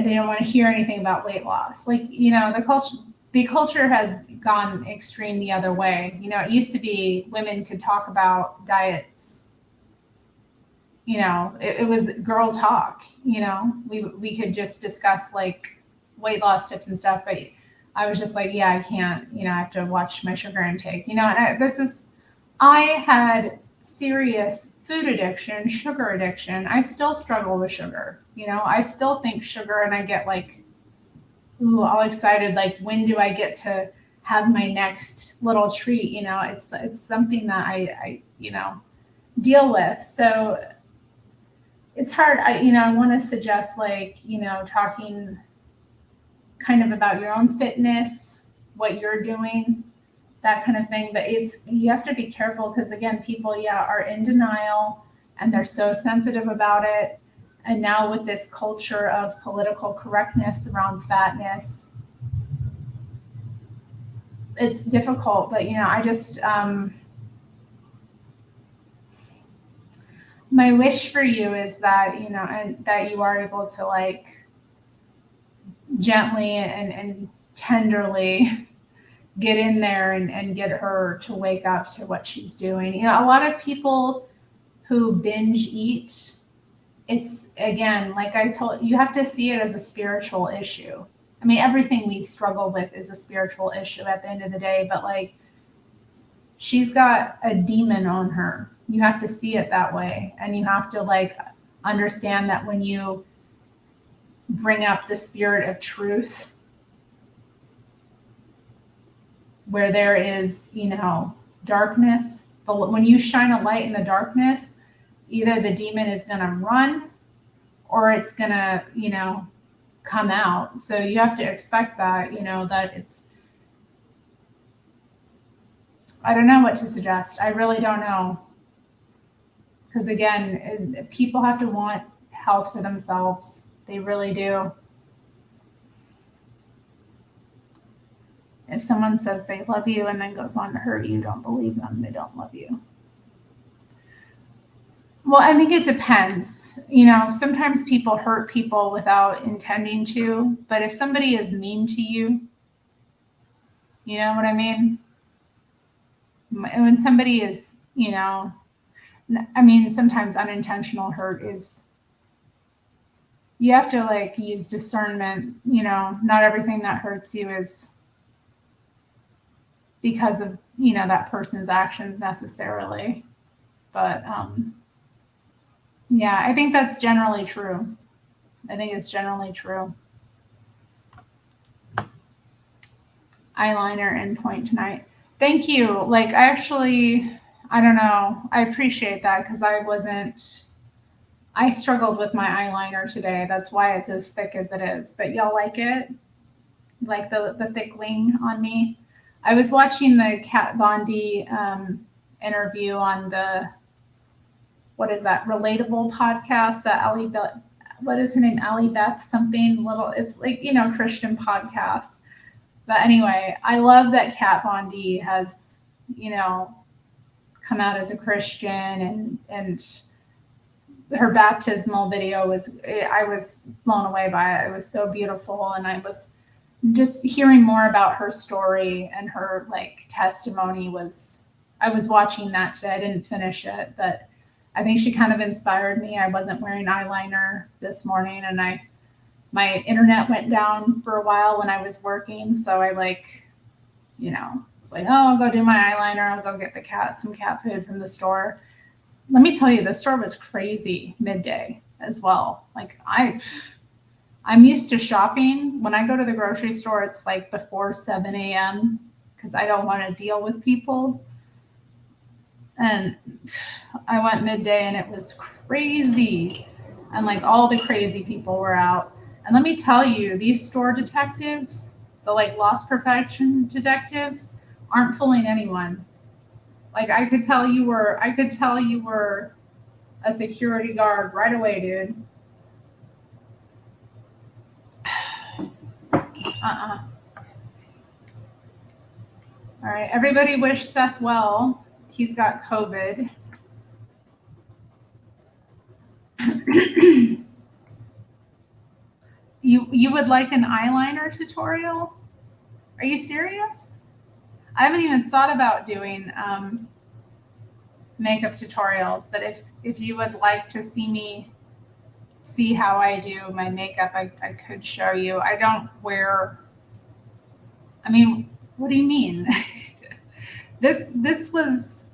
don't want to hear anything about weight loss. Like, the culture has gone extreme the other way. It used to be women could talk about diets. It was girl talk. We could just discuss like weight loss tips and stuff. But I was just like, yeah, I can't. I have to watch my sugar intake. And I had serious food addiction, sugar addiction. I still struggle with sugar. I still think sugar, and I get like, all excited. Like, when do I get to have my next little treat? It's something that I deal with. So it's hard. I want to suggest, like, talking kind of about your own fitness, what you're doing, that kind of thing. But you have to be careful because, again, people, are in denial and they're so sensitive about it. And now with this culture of political correctness around fatness, it's difficult. But, I just, my wish for you is that, and that you are able to, like, gently and tenderly get in there and get her to wake up to what she's doing. A lot of people who binge eat, it's, again, like I told you, have to see it as a spiritual issue. I mean, everything we struggle with is a spiritual issue at the end of the day, but, like, she's got a demon on her. You have to see it that way. And you have to, like, understand that when you bring up the spirit of truth, where there is, darkness, but when you shine a light in the darkness, either the demon is going to run or it's going to, come out. So you have to expect that, that it's, I don't know what to suggest. I really don't know. Because, again, people have to want health for themselves. They really do. If someone says they love you and then goes on to hurt you, don't believe them. They don't love you. Well, I think it depends. Sometimes people hurt people without intending to, but if somebody is mean to you, you know what I mean? When somebody is, sometimes unintentional hurt is, you have to, like, use discernment. Not everything that hurts you is because of, that person's actions necessarily. But, yeah, I think that's generally true. I think it's generally true. Eyeliner endpoint tonight. Thank you. Like, I don't know. I appreciate that because I struggled with my eyeliner today. That's why it's as thick as it is. But y'all like it? Like the thick wing on me? I was watching the Kat Von D interview on the, what is that, Relatable podcast that what is her name? Allie Beth something little. It's like, Christian podcast. But anyway, I love that Kat Von D has, come out as a Christian, and her baptismal video I was blown away by it. It was so beautiful. And I was just hearing more about her story and her, like, testimony I was watching that today. I didn't finish it, but I think she kind of inspired me. I wasn't wearing eyeliner this morning, and my internet went down for a while when I was working. So I, like, was like, oh, I'll go do my eyeliner. I'll go get some cat food from the store. Let me tell you, the store was crazy midday as well. Like, I'm used to shopping. When I go to the grocery store, it's like before 7 a.m. because I don't want to deal with people. And I went midday and it was crazy. And, like, all the crazy people were out. And let me tell you, these store detectives, the, like, loss perfection detectives, aren't fooling anyone. Like, I could tell you were a security guard right away, dude. All right, everybody wish Seth well. He's got COVID. You would like an eyeliner tutorial? Are you serious? I haven't even thought about doing makeup tutorials, but if you would like to see how I do my makeup, I could show you. I don't wear. I mean, what do you mean? This was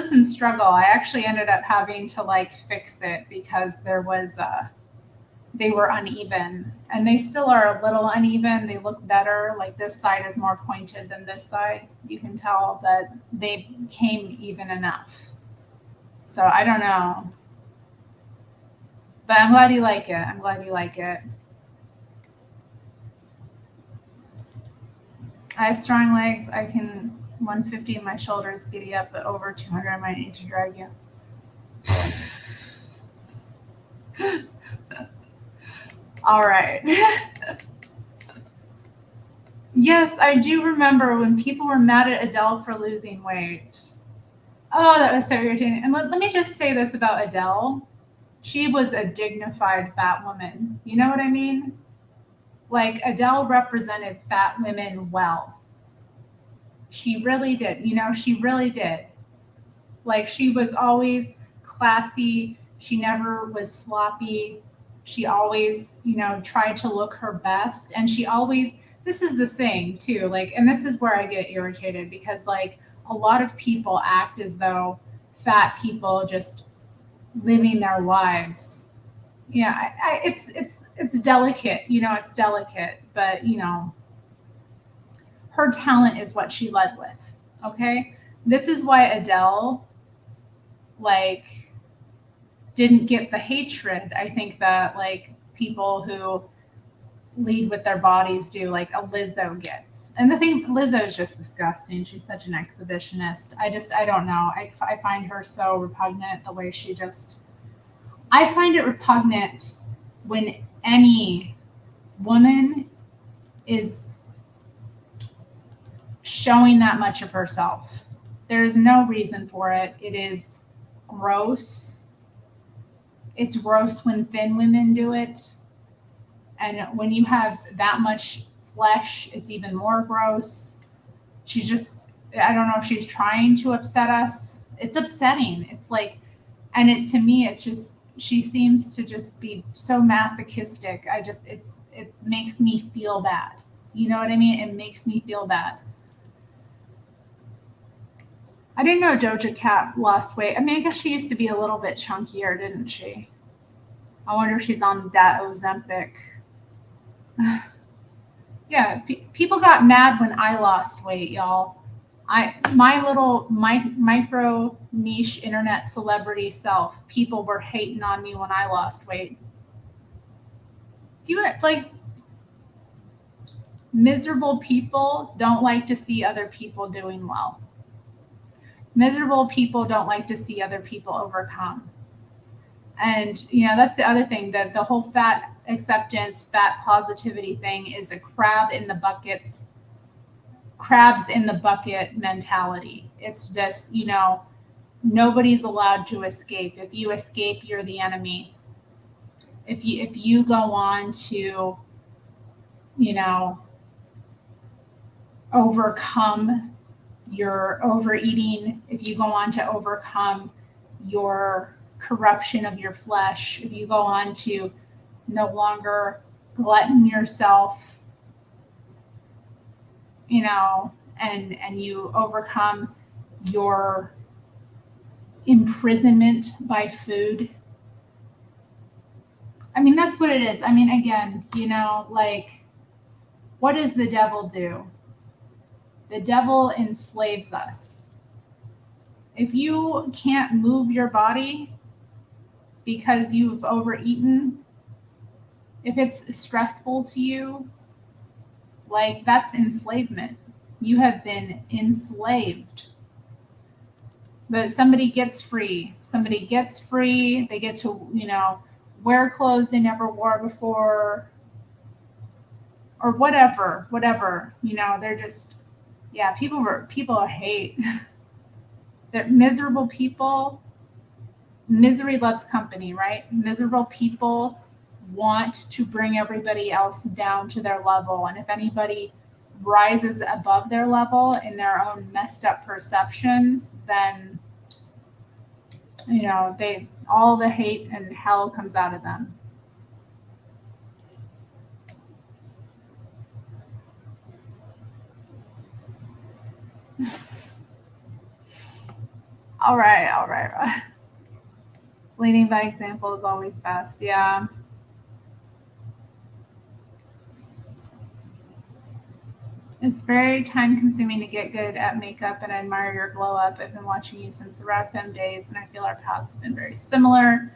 some struggle. I actually ended up having to, like, fix it because they were uneven, and they still are a little uneven. They look better. Like, this side is more pointed than this side. You can tell, but they came even enough. So I don't know. But I'm glad you like it. I'm glad you like it. I have strong legs. I can 150 in my shoulders, giddy up, but over 200 I might need to drag you. All right. Yes, I do remember when people were mad at Adele for losing weight. Oh, that was so irritating. And let me just say this about Adele. She was a dignified fat woman. You know what I mean? Like, Adele represented fat women well. She really did. She really did. Like, she was always classy. She never was sloppy. She always, tried to look her best. And she always, this is the thing too, like, and this is where I get irritated because, like, a lot of people act as though fat people just living their lives. Yeah, it's delicate, it's delicate, but her talent is what she led with. Okay, this is why Adele, like, didn't get the hatred I think that, like, people who lead with their bodies do, like a Lizzo gets. And the thing, Lizzo is just disgusting. She's such an exhibitionist. I don't know. I find her so repugnant, the way she just, I find it repugnant when any woman is showing that much of herself. There's no reason for it. It is gross. It's gross when thin women do it. And when you have that much flesh, it's even more gross. She's just, I don't know if she's trying to upset us. It's upsetting. It's like, and to me, it's just, she seems to just be so masochistic. It makes me feel bad. You know what I mean? It makes me feel bad. I didn't know Doja Cat lost weight. I mean, I guess she used to be a little bit chunkier, didn't she? I wonder if she's on that Ozempic. Yeah, people got mad when I lost weight, y'all. My little micro niche internet celebrity self, people were hating on me when I lost weight. Do you like, miserable people don't like to see other people doing well. Miserable people don't like to see other people overcome. And that's the other thing, that the whole fat acceptance, fat positivity thing is a crabs in the bucket mentality. It's just, nobody's allowed to escape. If you escape, you're the enemy. If you go on to, overcome your overeating, if you go on to overcome your corruption of your flesh, if you go on to no longer glutton yourself, and you overcome your imprisonment by food. I mean, that's what it is. I mean, again, like, what does the devil do? The devil enslaves us. If you can't move your body because you've overeaten, if it's stressful to you, like, that's enslavement. You have been enslaved. But somebody gets free. They get to, wear clothes they never wore before, or whatever. They're just, yeah, people hate. They're miserable people. Misery loves company, right? Miserable people want to bring everybody else down to their level. And if anybody rises above their level in their own messed up perceptions, then, all the hate and hell comes out of them. All right. Leading by example is always best. Yeah. It's very time consuming to get good at makeup, and I admire your glow up. I've been watching you since the Rat Pen days, and I feel our paths have been very similar.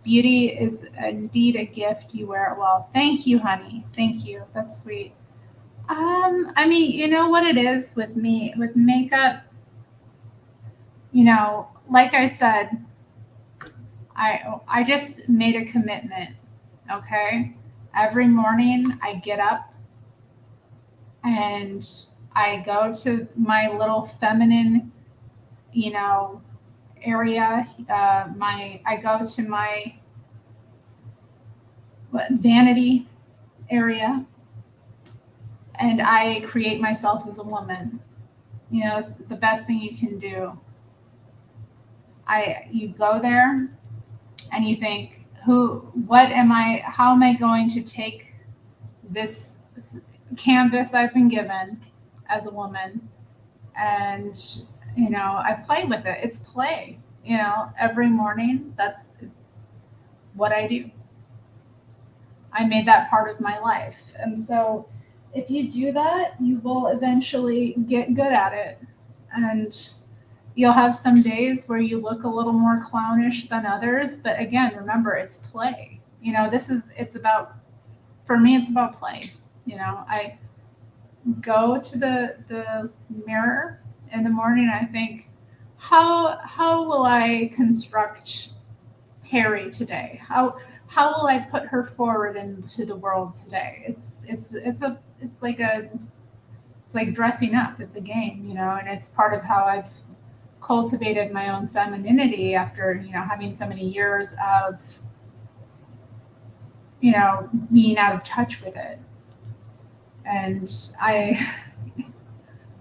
Beauty is indeed a gift you wear it well. Thank you, honey. Thank you. That's sweet. I mean, you know what it is with me with makeup, like I said, I just made a commitment, okay? Every morning I get up and I go to my little feminine, area. I go to my vanity area and I create myself as a woman. It's the best thing you can do. You go there and you think, how am I going to take this canvas I've been given as a woman, and I play with it. It's play. Every morning, that's what I do. I made that part of my life. And so if you do that, you will eventually get good at it. And you'll have some days where you look a little more clownish than others. But again, remember, it's play. For me, it's about play. I go to the mirror in the morning and I think, how will I construct Terri today? How will I put her forward into the world today? It's like dressing up. It's a game, and it's part of how I've cultivated my own femininity after, having so many years of, being out of touch with it. And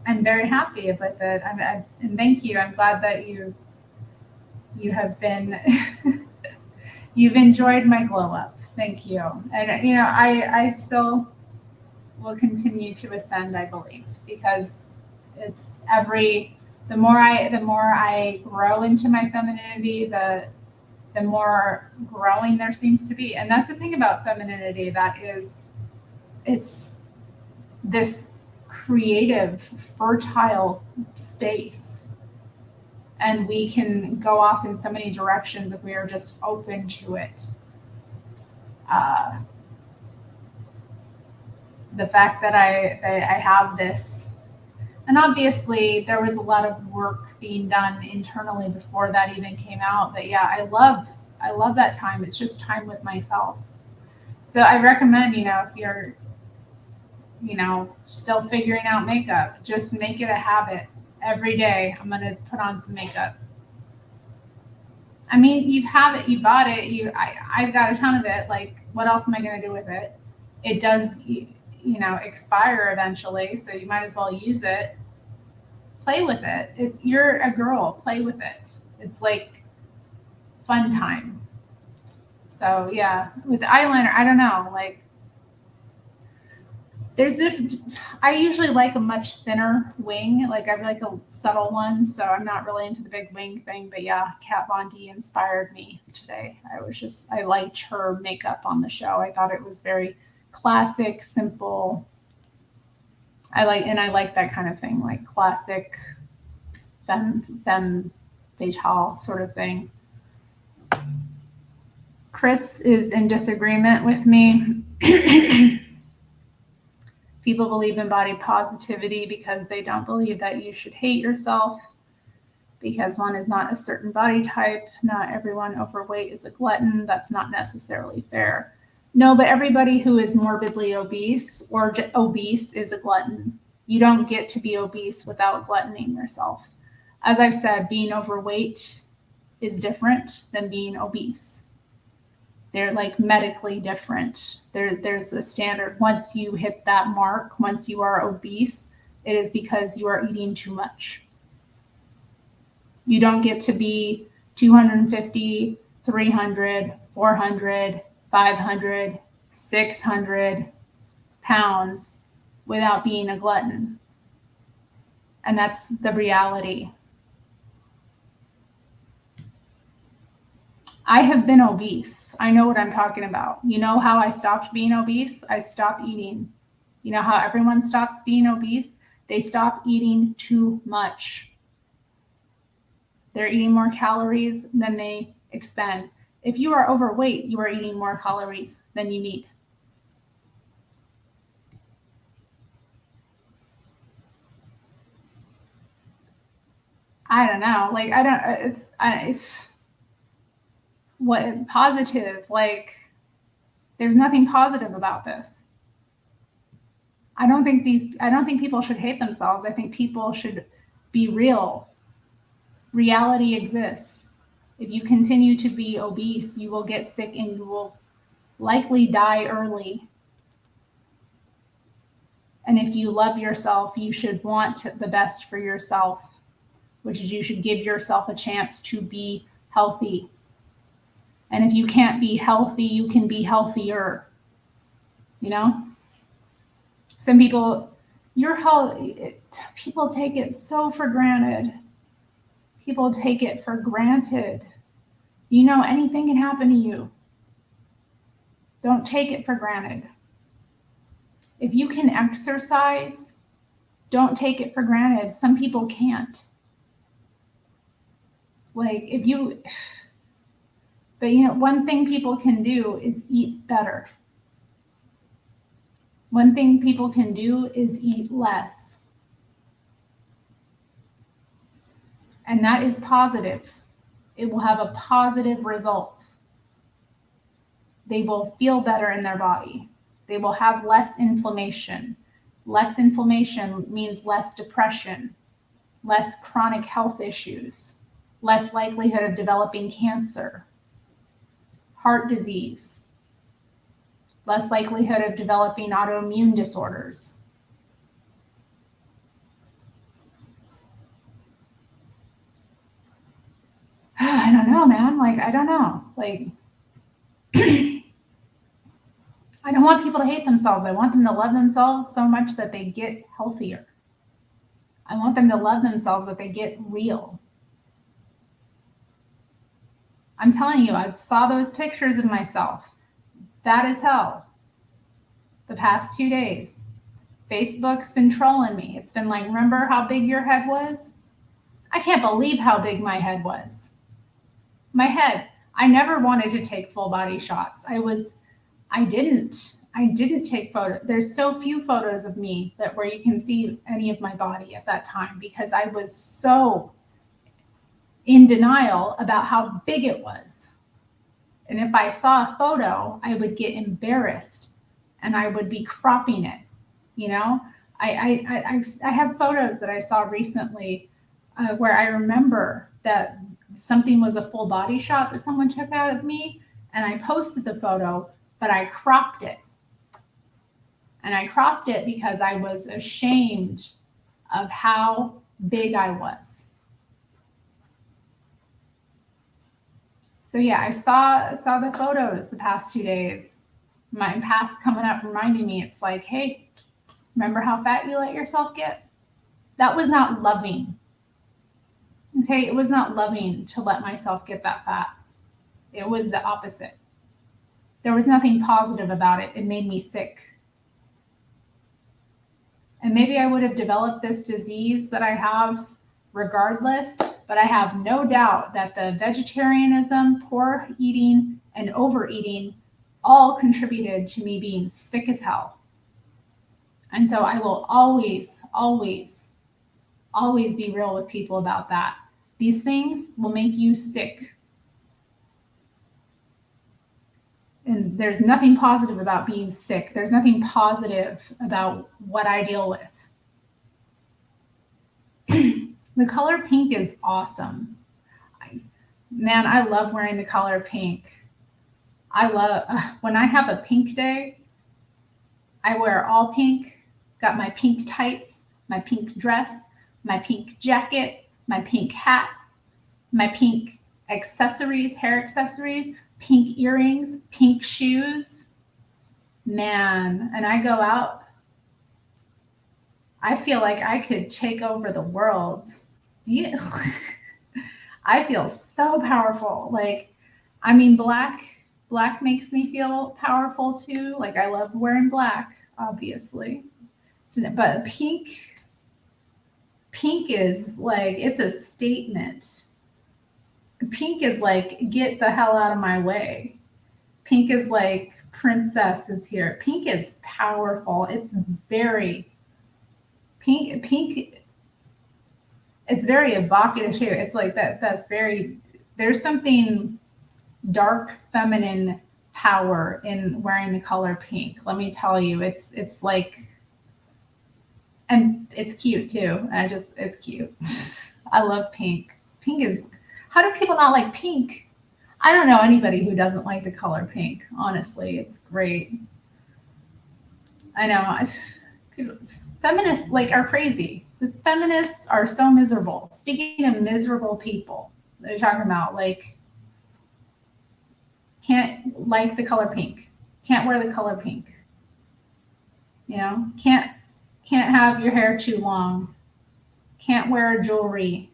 I'm very happy with it. And thank you. I'm glad that you have been, you've enjoyed my glow up. Thank you. And, I still will continue to ascend, I believe, because it's the more I grow into my femininity, the more growing there seems to be. And that's the thing about femininity, that is, it's this creative, fertile space. And we can go off in so many directions if we are just open to it. The fact that I have this, and obviously there was a lot of work being done internally before that even came out. But yeah, I love that time. It's just time with myself. So I recommend, if you're, still figuring out makeup, just make it a habit. Every day I'm going to put on some makeup. I mean, you have it, you bought it, I've got a ton of it. Like, what else am I going to do with it? It does, expire eventually, so you might as well use it. Play with it. You're a girl, play with it. It's like fun time. So yeah, with the eyeliner, I don't know, like, I usually like a much thinner wing. Like, I like a subtle one, so I'm not really into the big wing thing. But yeah, Kat Von D inspired me today. I liked her makeup on the show. I thought it was very classic, simple. I like that kind of thing, like classic femme fatale sort of thing. Chris is in disagreement with me. People believe in body positivity because they don't believe that you should hate yourself because one is not a certain body type. Not everyone overweight is a glutton. That's not necessarily fair. No, but everybody who is morbidly obese or obese is a glutton. You don't get to be obese without gluttoning yourself. As I've said, being overweight is different than being obese. They're like medically different. There's a standard. Once you hit that mark, once you are obese, it is because you are eating too much. You don't get to be 250, 300, 400, 500, 600 pounds without being a glutton. And that's the reality. I have been obese. I know what I'm talking about. You know how I stopped being obese? I stopped eating. You know how everyone stops being obese? They stop eating too much. They're eating more calories than they expend. If you are overweight, you are eating more calories than you need. I don't know. Like, I don't, it's what positive, like, there's nothing positive about this. I don't think people should hate themselves. I think people should be real. Reality exists. If you continue to be obese, you will get sick and you will likely die early. And if you love yourself, you should want the best for yourself, which is you should give yourself a chance to be healthy. And if you can't be healthy, you can be healthier. You know? Some people, your health, people take it so for granted. People take it for granted. You know, anything can happen to you. Don't take it for granted. If you can exercise, don't take it for granted. Some people can't. Like, but you know, one thing people can do is eat better. One thing people can do is eat less. And that is positive. It will have a positive result. They will feel better in their body. They will have less inflammation. Less inflammation means less depression, less chronic health issues, less likelihood of developing cancer, heart disease, less likelihood of developing autoimmune disorders. I don't know, man. Like, I don't know. Like, I don't want people to hate themselves. I want them to love themselves so much that they get healthier. I want them to love themselves that they get real. I'm telling you, I saw those pictures of myself. That is hell. The past 2 days. Facebook's been trolling me. It's been like, remember how big your head was? I can't believe how big my head was. My head. I never wanted to take full body shots. I didn't take photos. There's so few photos of me where you can see any of my body at that time because I was so in denial about how big it was. And if I saw a photo, I would get embarrassed and I would be cropping it. You know, I have photos that I saw recently where I remember that something was a full body shot that someone took out of me, and I posted the photo, but I cropped it. And I cropped it because I was ashamed of how big I was. So yeah, I saw the photos the past 2 days. My past coming up reminding me, it's like, hey, remember how fat you let yourself get? That was not loving. Okay, it was not loving to let myself get that fat. It was the opposite. There was nothing positive about it. It made me sick. And maybe I would have developed this disease that I have regardless, but I have no doubt that the vegetarianism, poor eating, and overeating all contributed to me being sick as hell. And so I will always, always, always be real with people about that. These things will make you sick. And there's nothing positive about being sick. There's nothing positive about what I deal with. The color pink is awesome. Man, I love wearing the color pink. I love, when I have a pink day, I wear all pink, got my pink tights, my pink dress, my pink jacket, my pink hat, my pink accessories, hair accessories, pink earrings, pink shoes. Man, and I go out, I feel like I could take over the world. I feel so powerful. Like, I mean, black makes me feel powerful too. Like, I love wearing black, obviously. But pink is like, it's a statement. Pink is like, get the hell out of my way. Pink is like, princess is here. Pink is powerful. It's very pink. It's very evocative too. It's like that. That's very. There's something dark feminine power in wearing the color pink. Let me tell you, it's like, and it's cute too. It's cute. I love pink. Pink is. How do people not like pink? I don't know anybody who doesn't like the color pink. Honestly, it's great. I know. People, feminists like are crazy. Because feminists are so miserable. Speaking of miserable people, they're talking about like can't like the color pink, can't wear the color pink. You know, can't have your hair too long, can't wear jewelry,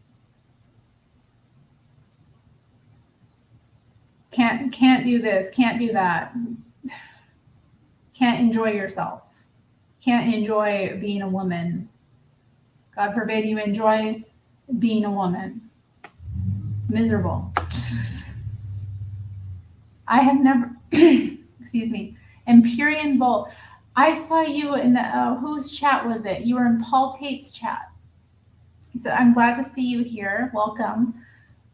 can't do this, can't do that, can't enjoy yourself, can't enjoy being a woman. God forbid you enjoy being a woman. Miserable. I have never, excuse me, Empyrean Bull. I saw you in the, whose chat was it? You were in Paul Pate's chat. So I'm glad to see you here. Welcome.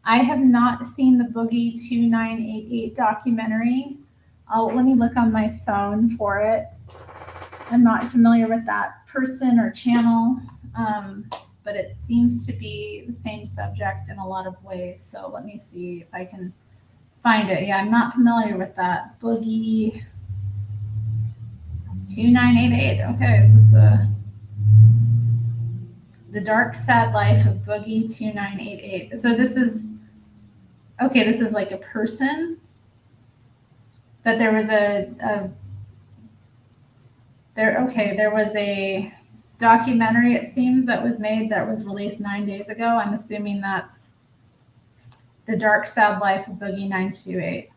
I have not seen the Boogie 2988 documentary. Let me look on my phone for it. I'm not familiar with that person or channel, but it seems to be the same subject in a lot of ways. So let me see if I can find it. Yeah, I'm not familiar with that. Boogie 2988. Okay, is this The Dark Sad Life of Boogie 2988. So this is, okay, this is like a person, but there was there was a documentary, it seems, that was made that was released 9 days ago. I'm assuming that's The Dark Sad Life of Boogie 928.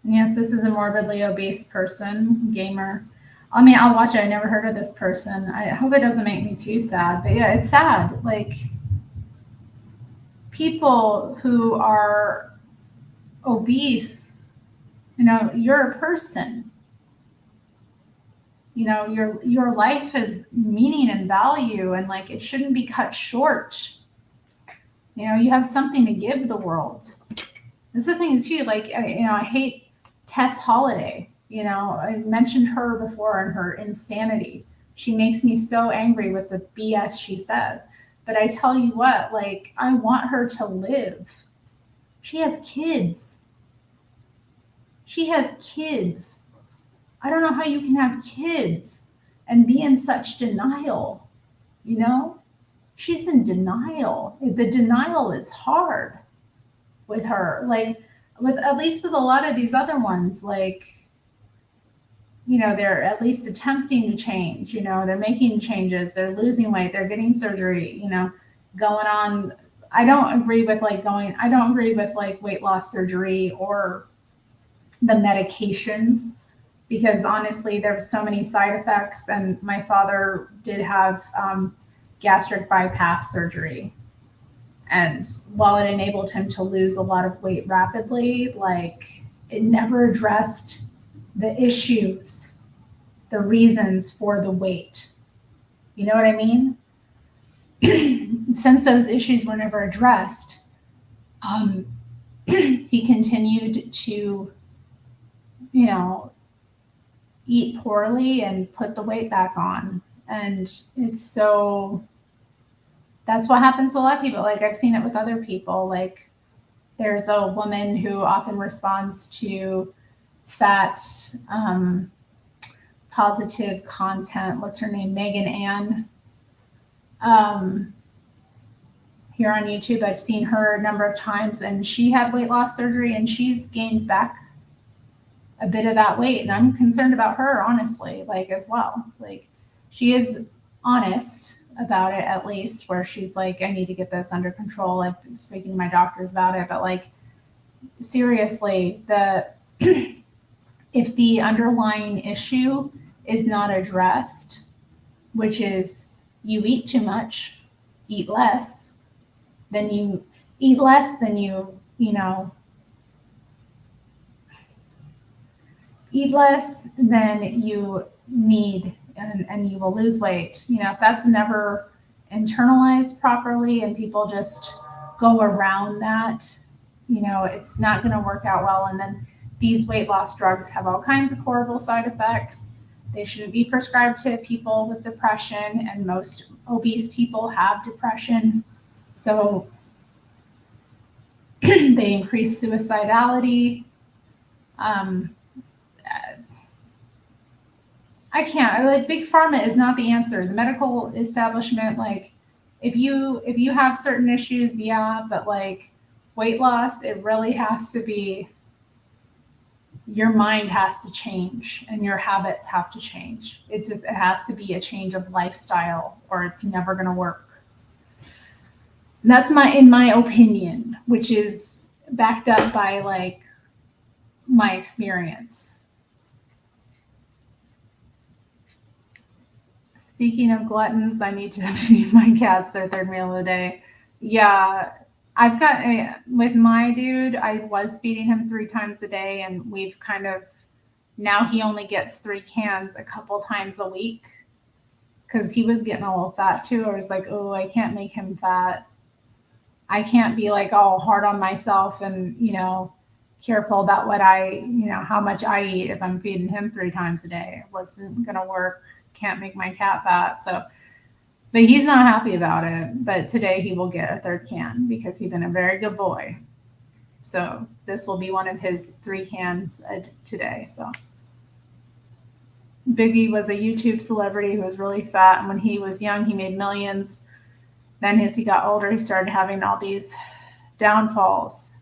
Yes, this is a morbidly obese person, gamer. I mean, I'll watch it. I never heard of this person. I hope it doesn't make me too sad. But yeah, it's sad. Like, people who are obese, you know, you're a person. You know, your life has meaning and value, and like it shouldn't be cut short. You know, you have something to give the world. This is the thing too. Like, I hate Tess Holiday. You know, I mentioned her before and her insanity. She makes me so angry with the BS she says. But I tell you what, like, I want her to live. She has kids. She has kids. I don't know how you can have kids and be in such denial. You know, she's in denial. The denial is hard with her. Like, with at least with a lot of these other ones, like, you know, they're at least attempting to change, you know, they're making changes, they're losing weight, they're getting surgery, you know, going on. I don't agree with like weight loss surgery or the medications, because honestly, there's so many side effects. And my father did have gastric bypass surgery. And while it enabled him to lose a lot of weight rapidly, like, it never addressed the issues, the reasons for the weight. You know what I mean? Since those issues were never addressed, he continued to, you know, eat poorly and put the weight back on. And that's what happens to a lot of people. Like, I've seen it with other people. Like, there's a woman who often responds to fat positive content. What's her name? Megan Ann. Here on YouTube, I've seen her a number of times, and she had weight loss surgery and she's gained back a bit of that weight. And I'm concerned about her, honestly, like, as well. Like, she is honest about it, at least, where she's like, I need to get this under control. I've been speaking to my doctors about it, but like, seriously, if the underlying issue is not addressed, which is you eat too much, eat less, then you eat less than eat less than you need, and you will lose weight. If that's never internalized properly and people just go around that, it's not going to work out well. And then these weight loss drugs have all kinds of horrible side effects. They shouldn't be prescribed to people with depression, and most obese people have depression. So they increase suicidality. I can't. Like, big pharma is not the answer. The medical establishment, like, if you have certain issues, yeah, but like weight loss, it really has to be, your mind has to change and your habits have to change. It has to be a change of lifestyle, or it's never going to work. And that's in my opinion, which is backed up by like my experience. Speaking of gluttons, I need to feed my cats their third meal of the day. Yeah, with my dude, I was feeding him 3 times a day, and we've now he only gets 3 cans a couple times a week because he was getting a little fat too. I was like, oh, I can't make him fat. I can't be like all hard on myself and, careful about how much I eat if I'm feeding him 3 times a day. It wasn't going to work. Can't make my cat fat. But he's not happy about it. But today he will get a 3rd can because he's been a very good boy. So this will be one of his 3 cans today. So Biggie was a YouTube celebrity who was really fat. And when he was young, he made millions. Then as he got older, he started having all these downfalls.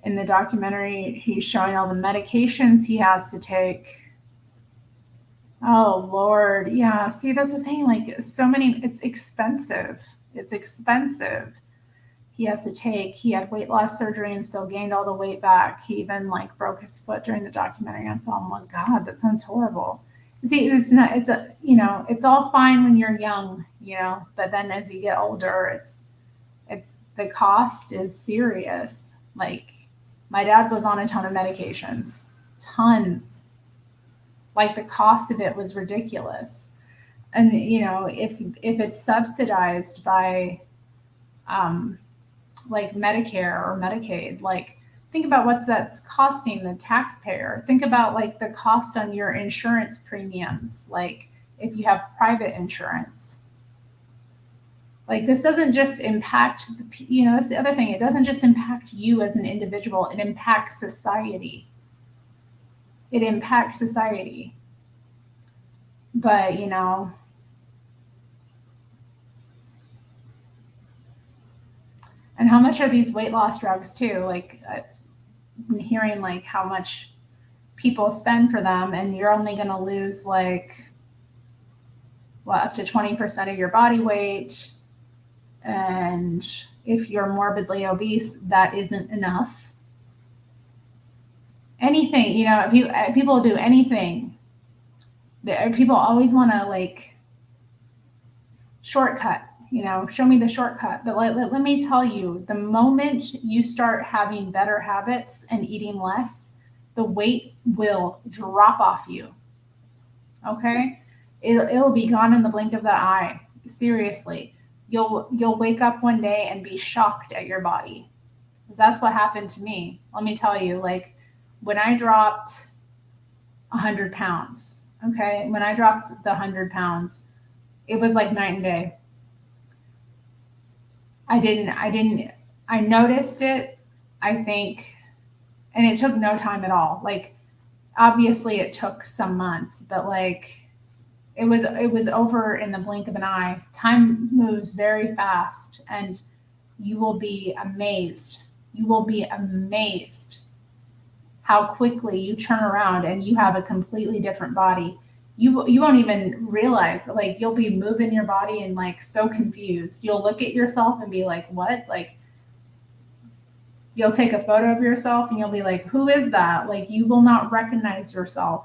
In the documentary, he's showing all the medications he has to take. Oh, Lord. Yeah. See, that's the thing. Like, so many, it's expensive. It's expensive. He had weight loss surgery and still gained all the weight back. He even broke his foot during the documentary. I thought, oh my God, that sounds horrible. See, it's all fine when you're young, but then as you get older, it's the cost is serious. Like, my dad was on a ton of medications, tons. Like, the cost of it was ridiculous. And, if it's subsidized by, Medicare or Medicaid, think about that's costing the taxpayer. Think about the cost on your insurance premiums. If you have private insurance, this doesn't just impact that's the other thing. It doesn't just impact you as an individual. It impacts society. But, and how much are these weight loss drugs too? I'm hearing how much people spend for them, and you're only going to lose up to 20% of your body weight. And if you're morbidly obese, that isn't enough. Anything, if people do anything, people always want to shortcut, show me the shortcut. But let me tell you, the moment you start having better habits and eating less, the weight will drop off you. Okay? It'll be gone in the blink of the eye. Seriously. You'll wake up one day and be shocked at your body. Because that's what happened to me. Let me tell you, when I dropped 100 pounds, okay? When I dropped the 100 pounds, it was like night and day. I noticed it, I think, and it took no time at all. Obviously it took some months, but it was over in the blink of an eye. Time moves very fast, and you will be amazed. You will be amazed how quickly you turn around and you have a completely different body. You won't even realize, you'll be moving your body and so confused. You'll look at yourself and be like, what? You'll take a photo of yourself and you'll be like, who is that? You will not recognize yourself.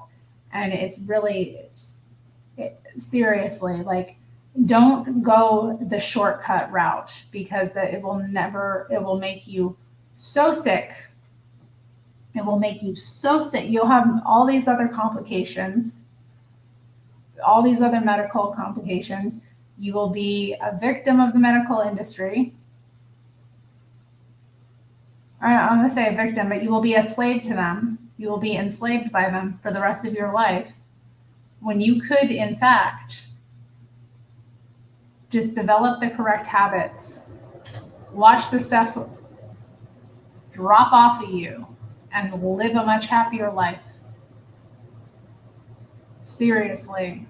And it's really, seriously, don't go the shortcut route, because it will make you so sick. It will make you so sick. You'll have all these other complications, all these other medical complications. You will be a victim of the medical industry. I'm going to say a victim, but you will be a slave to them. You will be enslaved by them for the rest of your life, when you could, in fact, just develop the correct habits, watch the stuff drop off of you, and live a much happier life. Seriously.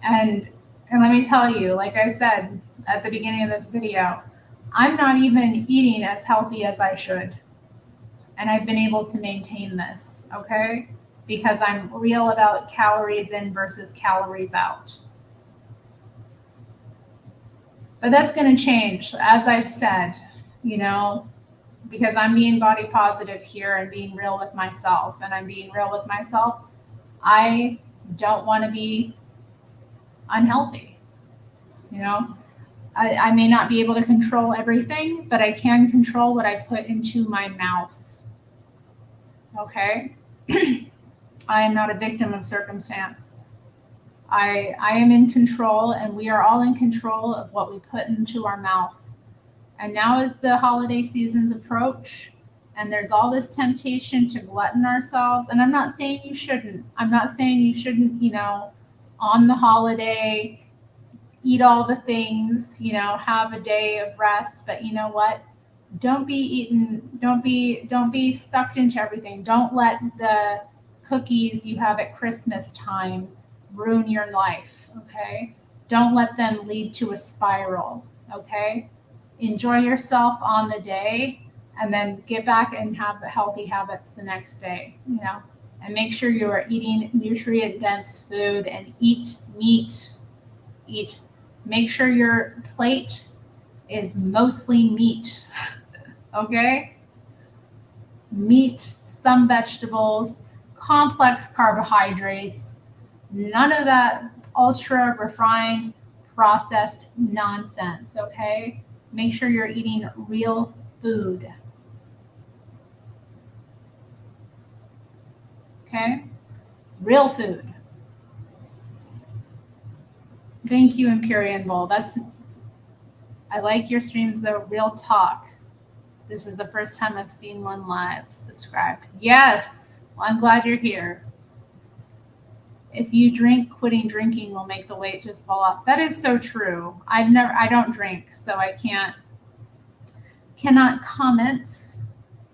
And let me tell you, like I said at the beginning of this video, I'm not even eating as healthy as I should. And I've been able to maintain this, okay? Because I'm real about calories in versus calories out. But that's going to change, as I've said, because I'm being body positive here and being real with myself. And I'm being real with myself. I don't want to be unhealthy. I may not be able to control everything, but I can control what I put into my mouth. Okay? I am not a victim of circumstance. I am in control, and we are all in control of what we put into our mouth. And now, as the holiday seasons approach, and there's all this temptation to glutton ourselves, and I'm not saying you shouldn't. I'm not saying you shouldn't, on the holiday, eat all the things, have a day of rest. But you know what? Don't be sucked into everything. Don't let the cookies you have at Christmas time ruin your life, okay? Don't let them lead to a spiral, okay? Enjoy yourself on the day, and then get back and have healthy habits the next day, and make sure you are eating nutrient-dense food and eat meat. Make sure your plate is mostly meat, okay? Meat, some vegetables, complex carbohydrates, none of that ultra refined, processed nonsense, okay? Make sure you're eating real food. Okay? Real food. Thank you, Empyrean Bowl. I like your streams though. Real talk. This is the first time I've seen one live. Subscribe. Yes. Well, I'm glad you're here. If you drink, quitting drinking will make the weight just fall off. That is so true. I don't drink, so I cannot comment,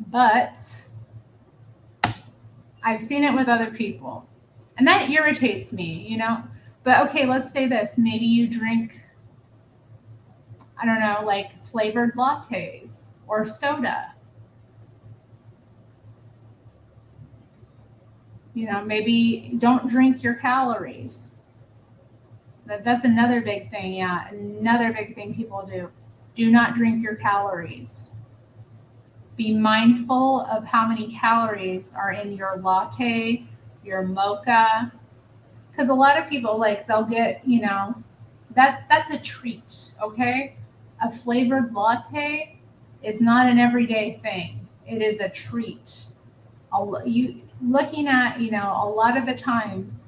but I've seen it with other people, and that irritates me, But okay, let's say this. Maybe you drink, I don't know, like flavored lattes or soda. Maybe don't drink your calories. That's another big thing. Yeah, another big thing people do. Do not drink your calories. Be mindful of how many calories are in your latte, your mocha. Because a lot of people, they'll get, that's a treat, okay? A flavored latte is not an everyday thing. It is a treat. Looking at, a lot of the times,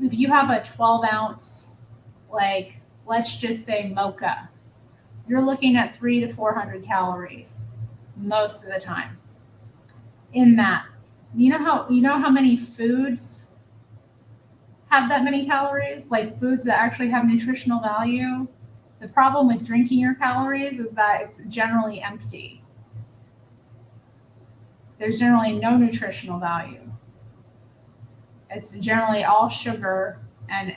if you have a 12-ounce, let's just say mocha, you're looking at 300 to 400 calories most of the time in that. You know how many foods have that many calories, like foods that actually have nutritional value? The problem with drinking your calories is that it's generally empty. There's generally no nutritional value. It's generally all sugar and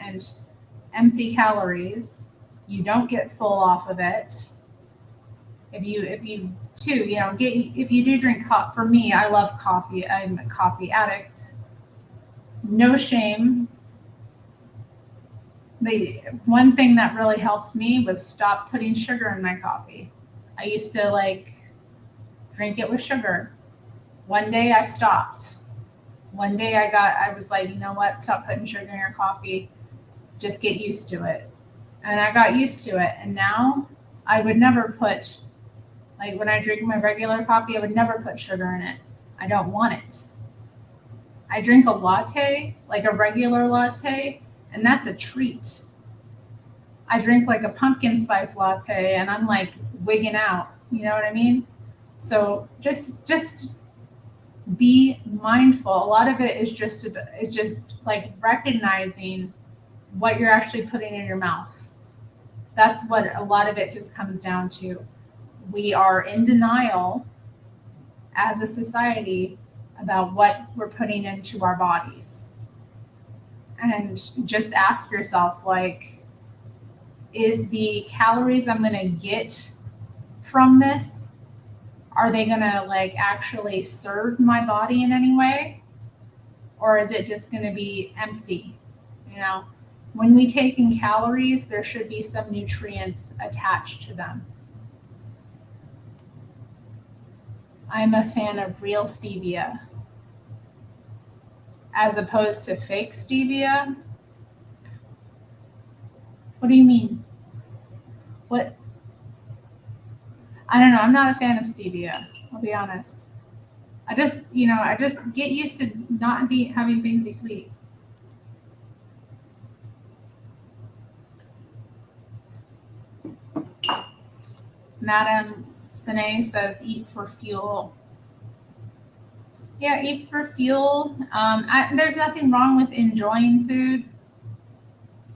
empty calories. You don't get full off of it. If you do drink coffee, for me, I love coffee. I'm a coffee addict. No shame. The one thing that really helps me was stop putting sugar in my coffee. I used to drink it with sugar. One day I stopped. One day I was like, you know what? Stop putting sugar in your coffee. Just get used to it. And I got used to it. And now I would never put, like when I drink my regular coffee, I would never put sugar in it. I don't want it. I drink a latte, like a regular latte, and that's a treat. I drink like a pumpkin spice latte and I'm like wigging out. You know what I mean? So just be mindful. A lot of it is just like recognizing what you're actually putting in your mouth. That's what a lot of it just comes down to. We are in denial as a society about what we're putting into our bodies. And just ask yourself, like, is the calories I'm going to get from this, are they going to like actually serve my body in any way? Or is it just going to be empty? You know, when we take in calories, there should be some nutrients attached to them. I'm a fan of real stevia as opposed to fake stevia. What do you mean? What? I don't know. I'm not a fan of stevia. I'll be honest. I just get used to not having things be sweet. Madam Sine says, eat for fuel. Yeah, eat for fuel. There's nothing wrong with enjoying food.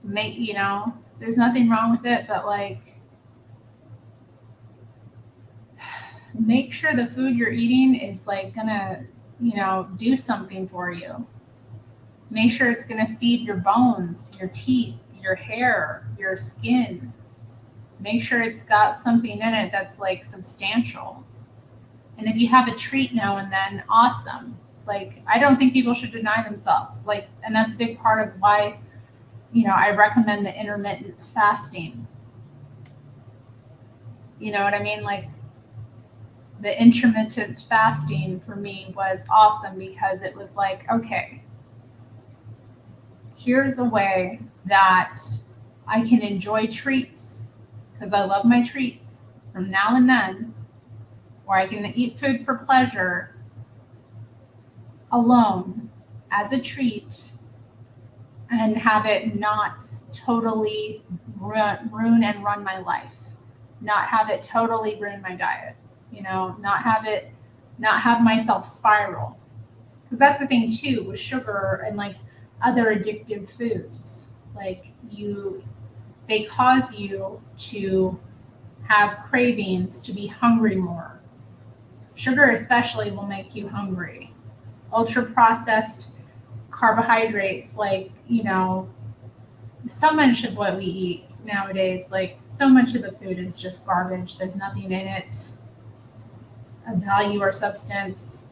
There's nothing wrong with it, but like, make sure the food you're eating is like gonna, do something for you. Make sure it's gonna feed your bones, your teeth, your hair, your skin. Make sure it's got something in it that's like substantial. And if you have a treat now and then, awesome. Like, I don't think people should deny themselves. Like, and that's a big part of why, I recommend the intermittent fasting. You know what I mean? Like, the intermittent fasting for me was awesome because it was like, okay, here's a way that I can enjoy treats, because I love my treats from now and then, or I can eat food for pleasure alone as a treat and have it not totally ruin and run my life, not have it totally ruin my diet, not have myself spiral. Because that's the thing too with sugar and like other addictive foods. Like they cause you to have cravings, to be hungry more. Sugar especially will make you hungry. Ultra processed carbohydrates, like, so much of what we eat nowadays, like so much of the food is just garbage. There's nothing in it of value or substance.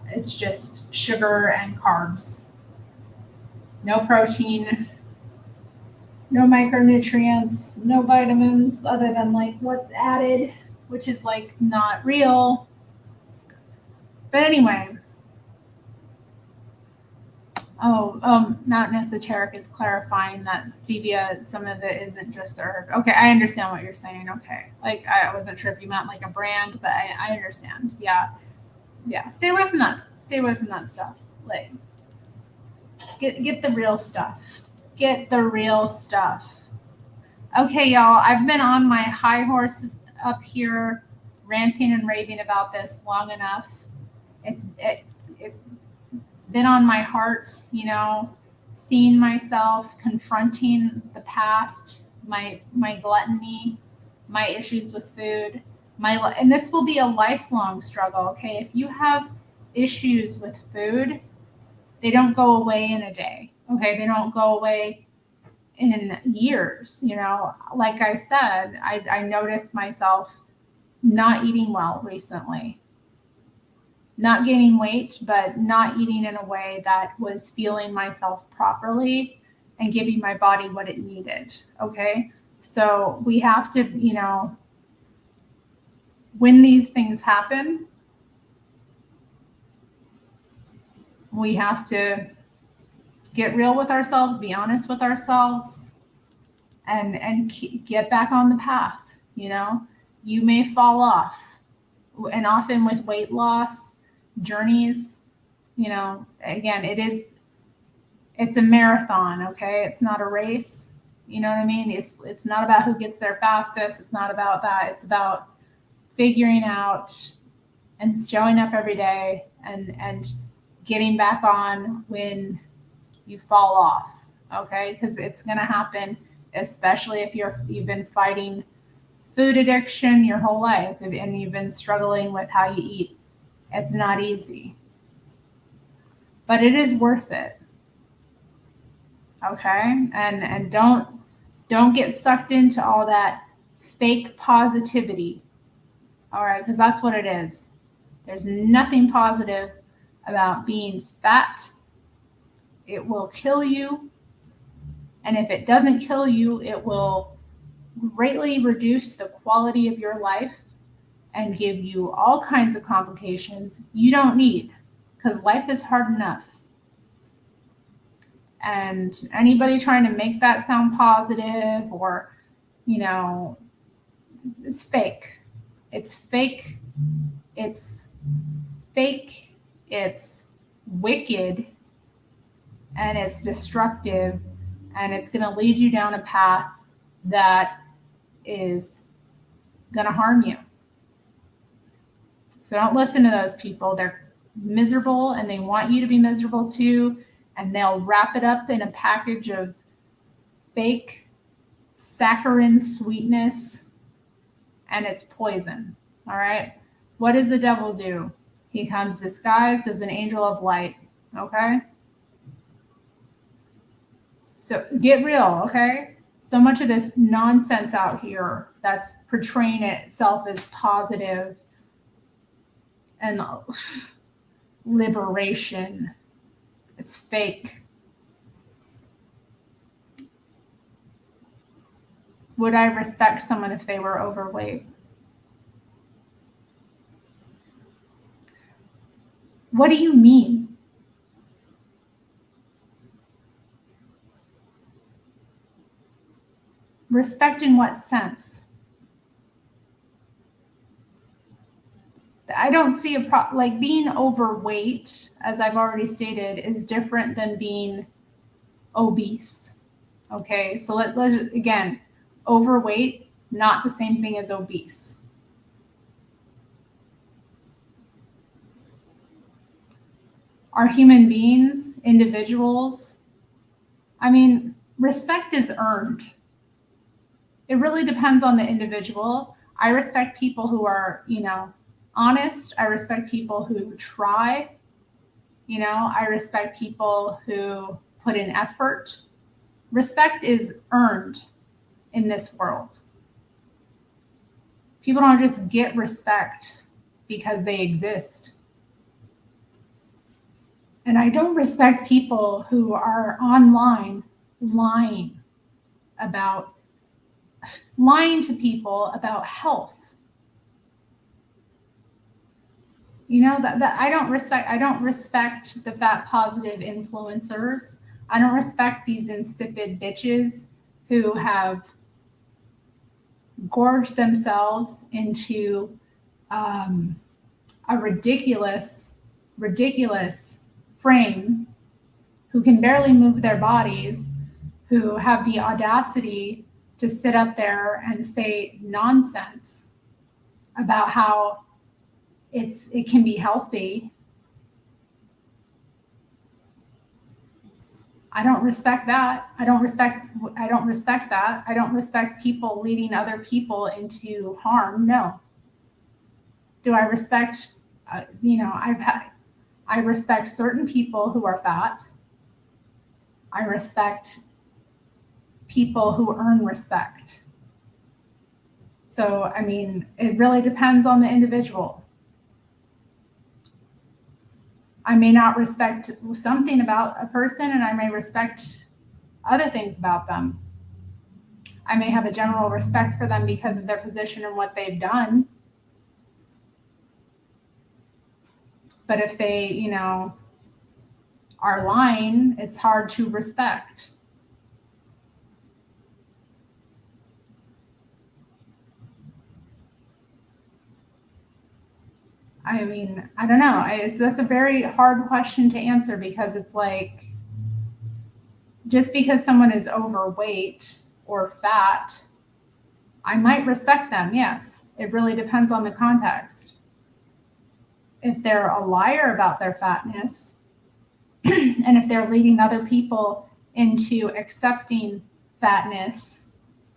It's just sugar and carbs. No protein, no micronutrients, no vitamins other than like what's added, which is like not real. But anyway, Mountain Esoteric is clarifying that stevia, some of it isn't just the herb. Okay, I understand what you're saying. Okay, like I wasn't sure if you meant like a brand, but I understand. Yeah. Stay away from that. Stay away from that stuff. Like, get the real stuff. Get the real stuff. Okay, y'all. I've been on my high horse up here, ranting and raving about this long enough. It's been on my heart, seeing myself, confronting the past, my gluttony, my issues with food, and this will be a lifelong struggle. Okay, if you have issues with food, they don't go away in a day. Okay, they don't go away in years. Like I said, I noticed myself not eating well recently. Not gaining weight, but not eating in a way that was fueling myself properly and giving my body what it needed. Okay. So we have to, when these things happen, we have to get real with ourselves, be honest with ourselves, and get back on the path. You may fall off, and often with weight loss journeys, again, it's a marathon. Okay, it's not a race. You know what I mean? It's not about who gets there fastest. It's not about that. It's about figuring out and showing up every day and getting back on when you fall off. Okay, because it's going to happen, especially if you've been fighting food addiction your whole life and you've been struggling with how you eat. It's not easy, but it is worth it. Okay, and don't get sucked into all that fake positivity. All right, because that's what it is. There's nothing positive about being fat. It will kill you. And if it doesn't kill you, it will greatly reduce the quality of your life and give you all kinds of complications you don't need, because life is hard enough. And anybody trying to make that sound positive or, it's fake. It's fake. It's fake. It's wicked. And it's destructive. And it's going to lead you down a path that is going to harm you. So don't listen to those people. They're miserable and they want you to be miserable too. And they'll wrap it up in a package of fake saccharine sweetness, and it's poison. All right. What does the devil do? He comes disguised as an angel of light. Okay. So get real. Okay. So much of this nonsense out here that's portraying itself as positive and liberation. It's fake. Would I respect someone if they were overweight? What do you mean? Respect in what sense? I don't see like being overweight, as I've already stated, is different than being obese. Okay, so let's again, overweight, not the same thing as obese. Are human beings, individuals? I mean, respect is earned. It really depends on the individual. I respect people who are, honest. I respect people who try. I respect people who put in effort. Respect is earned in this world. People don't just get respect because they exist. And I don't respect people who are online lying to people about health. That I don't respect the fat positive influencers. I don't respect these insipid bitches who have gorged themselves into a ridiculous frame, who can barely move their bodies, who have the audacity to sit up there and say nonsense about how it can be healthy. I don't respect that. I don't respect that. I don't respect people leading other people into harm. No. Do I respect, I respect certain people who are fat. I respect people who earn respect. So, it really depends on the individual. I may not respect something about a person, and I may respect other things about them. I may have a general respect for them because of their position and what they've done. But if they, are lying, it's hard to respect. I mean, I don't know. That's a very hard question to answer because it's like, just because someone is overweight or fat, I might respect them. Yes. It really depends on the context. If they're a liar about their fatness, and if they're leading other people into accepting fatness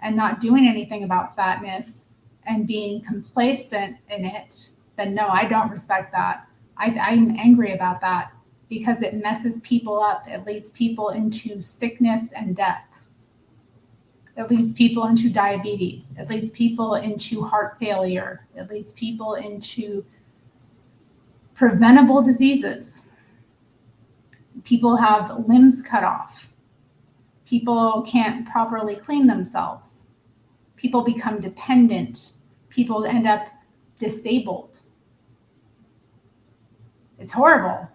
and not doing anything about fatness and being complacent in it, then no, I don't respect that. I'm angry about that because it messes people up. It leads people into sickness and death. It leads people into diabetes. It leads people into heart failure. It leads people into preventable diseases. People have limbs cut off. People can't properly clean themselves. People become dependent. People end up disabled. It's horrible.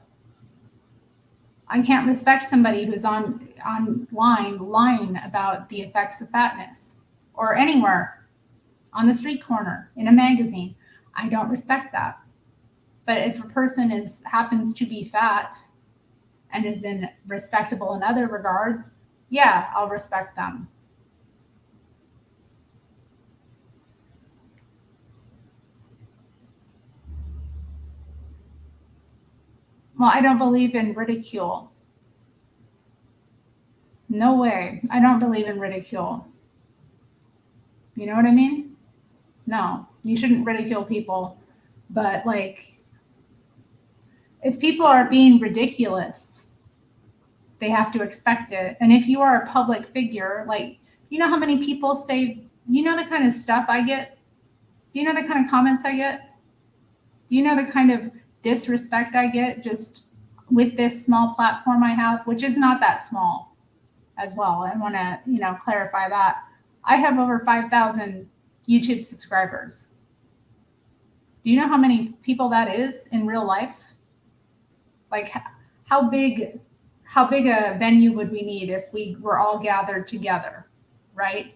I can't respect somebody who's online lying about the effects of fatness, or anywhere on the street corner, in a magazine. I don't respect that. But if a person happens to be fat and is respectable in other regards, yeah, I'll respect them. Well, I don't believe in ridicule. No way. I don't believe in ridicule. You know what I mean? No, you shouldn't ridicule people. But like, if people are being ridiculous, they have to expect it. And if you are a public figure, like, you know how many people say, you know, the kind of stuff I get? Do you know the kind of comments I get? Do you know the kind of disrespect I get just with this small platform I have, which is not that small as well? I want to, clarify that. I have over 5,000 YouTube subscribers. Do you know how many people that is in real life? Like, how big a venue would we need if we were all gathered together, right?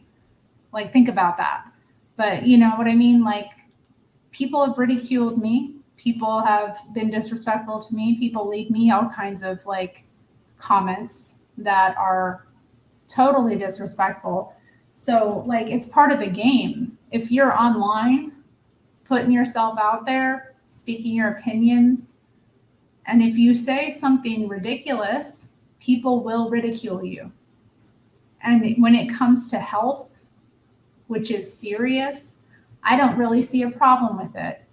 Like, think about that. But you know what I mean? Like, people have ridiculed me. People have been disrespectful to me. People leave me all kinds of like comments that are totally disrespectful. So, like, it's part of the game. If you're online, putting yourself out there, speaking your opinions, and if you say something ridiculous, people will ridicule you. And when it comes to health, which is serious, I don't really see a problem with it.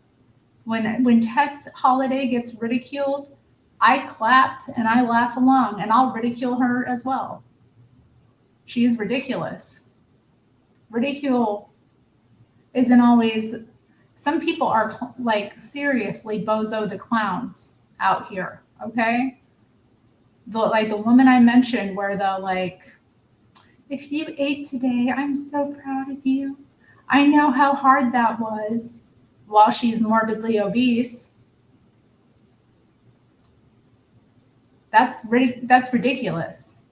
When Tess Holiday gets ridiculed, I clap and I laugh along, and I'll ridicule her as well. She is ridiculous. Ridicule isn't always. Some people are like seriously bozo the clowns out here. Okay, the woman I mentioned, where the like, if you ate today, I'm so proud of you. I know how hard that was. While she's morbidly obese, that's ridiculous.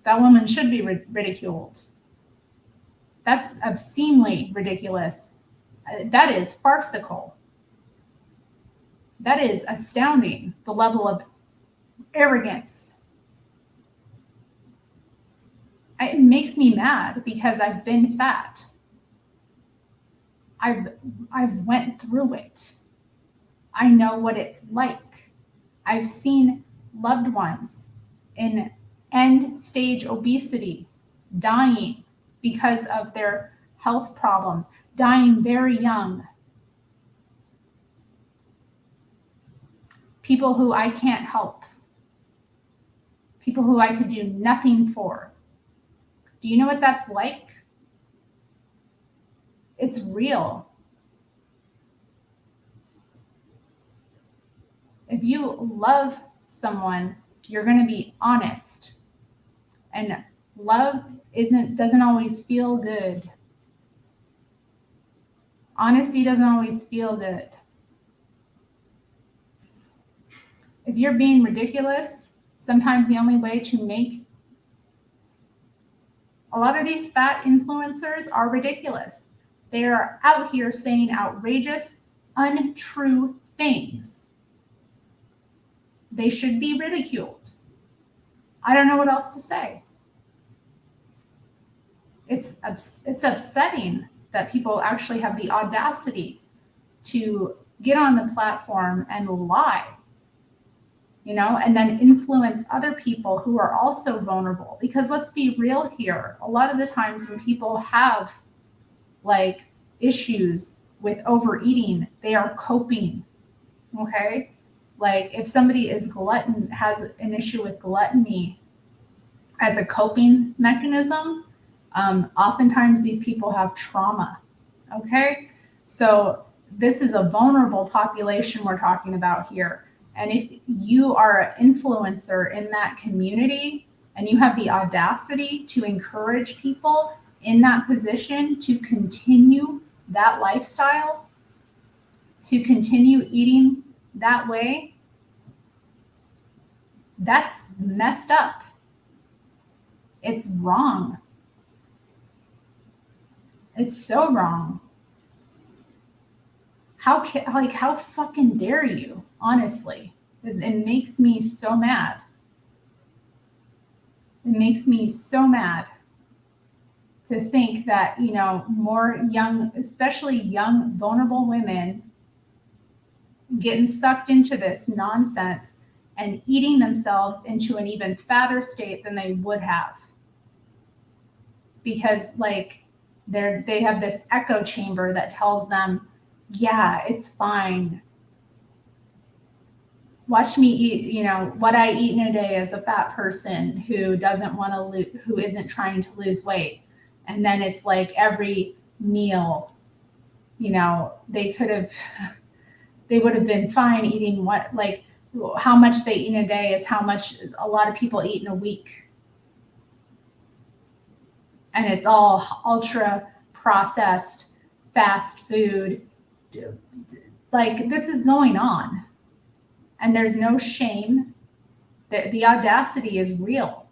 That woman should be ridiculed. That's obscenely ridiculous. That is farcical. That is astounding, the level of arrogance. It makes me mad because I've been fat. I've went through it. I know what it's like. I've seen loved ones in end stage obesity dying because of their health problems, dying very young. People who I can't help. People who I could do nothing for. Do you know what that's like? It's real. If you love someone, you're going to be honest. And love doesn't always feel good. Honesty doesn't always feel good. If you're being ridiculous, sometimes the only way to make a lot of these fat influencers are ridiculous. They are out here saying outrageous, untrue things, they should be ridiculed. I don't know what else to say. It's upsetting that people actually have the audacity to get on the platform and lie, and then influence other people who are also vulnerable. Because let's be real here, a lot of the times when people have like issues with overeating, they are coping. Okay, like if somebody has an issue with gluttony as a coping mechanism, oftentimes these people have trauma. Okay, so this is a vulnerable population we're talking about here. And if you are an influencer in that community and you have the audacity to encourage people in that position to continue that lifestyle, to continue eating that way, that's messed up. It's wrong. It's so wrong. How fucking dare you? Honestly, it makes me so mad. It makes me so mad to think that, more young, especially young, vulnerable women getting sucked into this nonsense and eating themselves into an even fatter state than they would have. Because they have this echo chamber that tells them, yeah, it's fine. Watch me eat, what I eat in a day as a fat person who doesn't want to who isn't trying to lose weight. And then it's like every meal, they would have been fine eating how much they eat in a day is how much a lot of people eat in a week. And it's all ultra processed fast food. This is going on. And there's no shame. The audacity is real.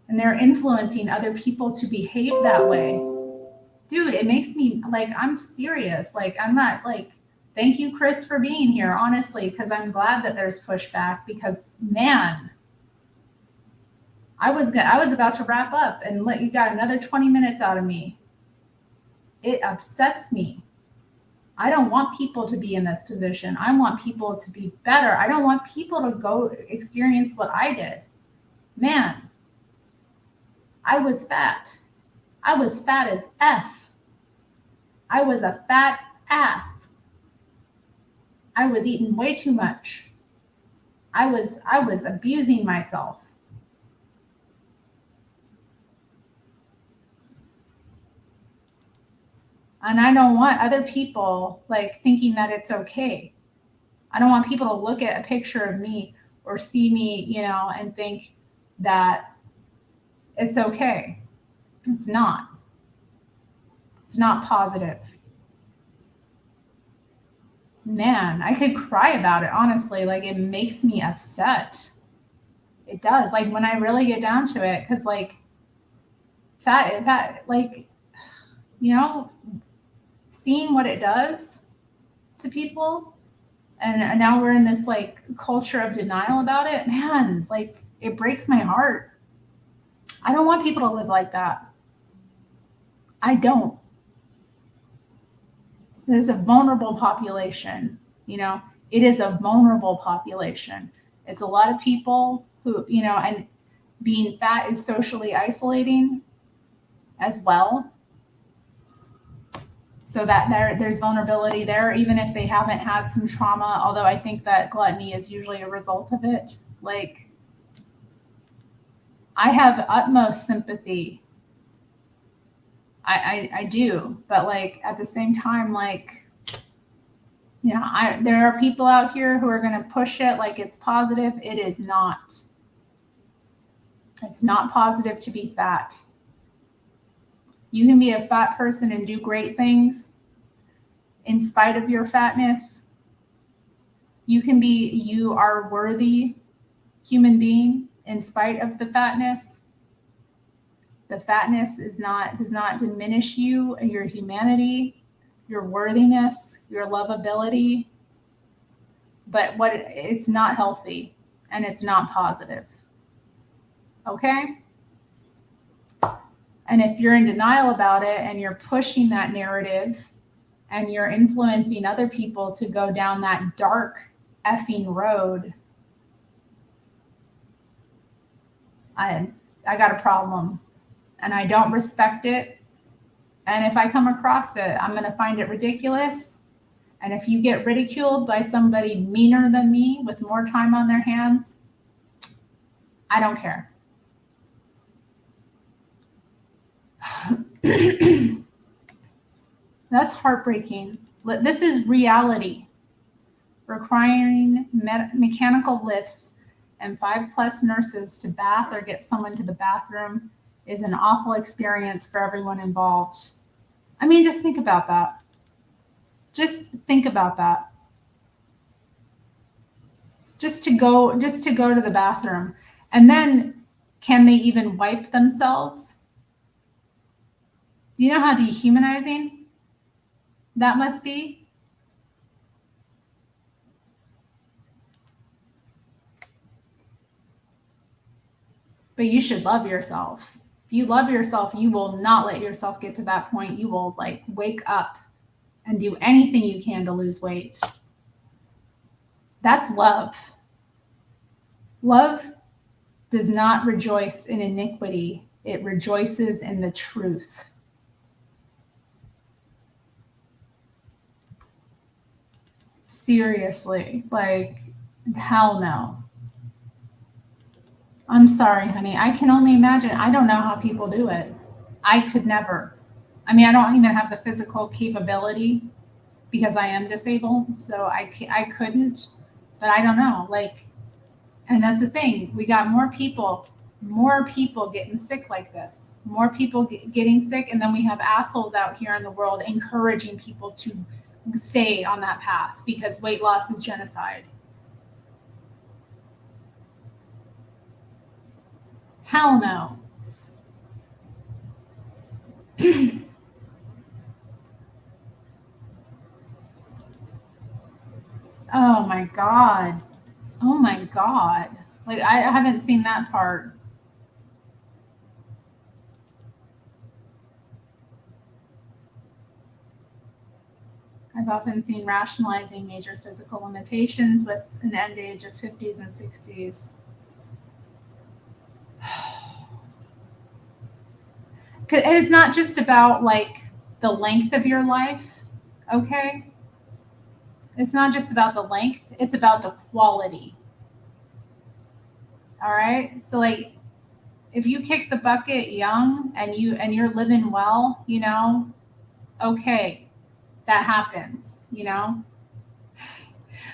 And they're influencing other people to behave that way. Dude, it makes me I'm serious. I'm not thank you, Chris, for being here, honestly, because I'm glad that there's pushback because, man, I was about to wrap up and let you got another 20 minutes out of me. It upsets me. I don't want people to be in this position. I want people to be better. I don't want people to go experience what I did. Man, I was fat. I was fat as F. I was a fat ass. I was eating way too much. I was abusing myself. And I don't want other people thinking that it's okay. I don't want people to look at a picture of me or see me, and think that it's okay. It's not. It's not positive. Man, I could cry about it, honestly. It makes me upset. It does. When I really get down to it, because fat, seeing what it does to people, and now we're in this culture of denial about it, man, it breaks my heart. I don't want people to live like that. I don't. This is a vulnerable population, it is a vulnerable population. It's a lot of people who, and being fat is socially isolating as well. So that there's vulnerability there, even if they haven't had some trauma, although I think that gluttony is usually a result of it. I have utmost sympathy. I do, but at the same time, there are people out here who are going to push it like it's positive. It is not. It's not positive to be fat. You can be a fat person and do great things in spite of your fatness. You are a worthy human being in spite of the fatness. The fatness does not diminish you and your humanity. your worthiness, your lovability, but it's not healthy and it's not positive. Okay? And if you're in denial about it and you're pushing that narrative and you're influencing other people to go down that dark effing road, I got a problem and I don't respect it. And if I come across it, I'm going to find it ridiculous. And if you get ridiculed by somebody meaner than me with more time on their hands, I don't care. That's heartbreaking. This is reality. Requiring mechanical lifts and 5+ nurses to bath or get someone to the bathroom is an awful experience for everyone involved. I mean, just think about that. Just think about that. Just to go to the bathroom. And then can they even wipe themselves? Do you know how dehumanizing that must be? But you should love yourself. If you love yourself, you will not let yourself get to that point. You will wake up and do anything you can to lose weight. That's love. Love does not rejoice in iniquity. It rejoices in the truth. Seriously, hell no. I'm sorry, honey. I can only imagine. I don't know how people do it. I could never. I mean, I don't even have the physical capability because I am disabled, so I couldn't. But I don't know. And that's the thing. We got more people getting sick like this. More people getting sick, and then we have assholes out here in the world encouraging people to stay on that path because weight loss is genocide. Hell no. Oh my God. Oh my God. I haven't seen that part. I've often seen rationalizing major physical limitations with an end age of 50s and 60s. It's not just about the length of your life, okay? It's not just about the length, it's about the quality. All right? So if you kick the bucket young and you're living well, okay, that happens,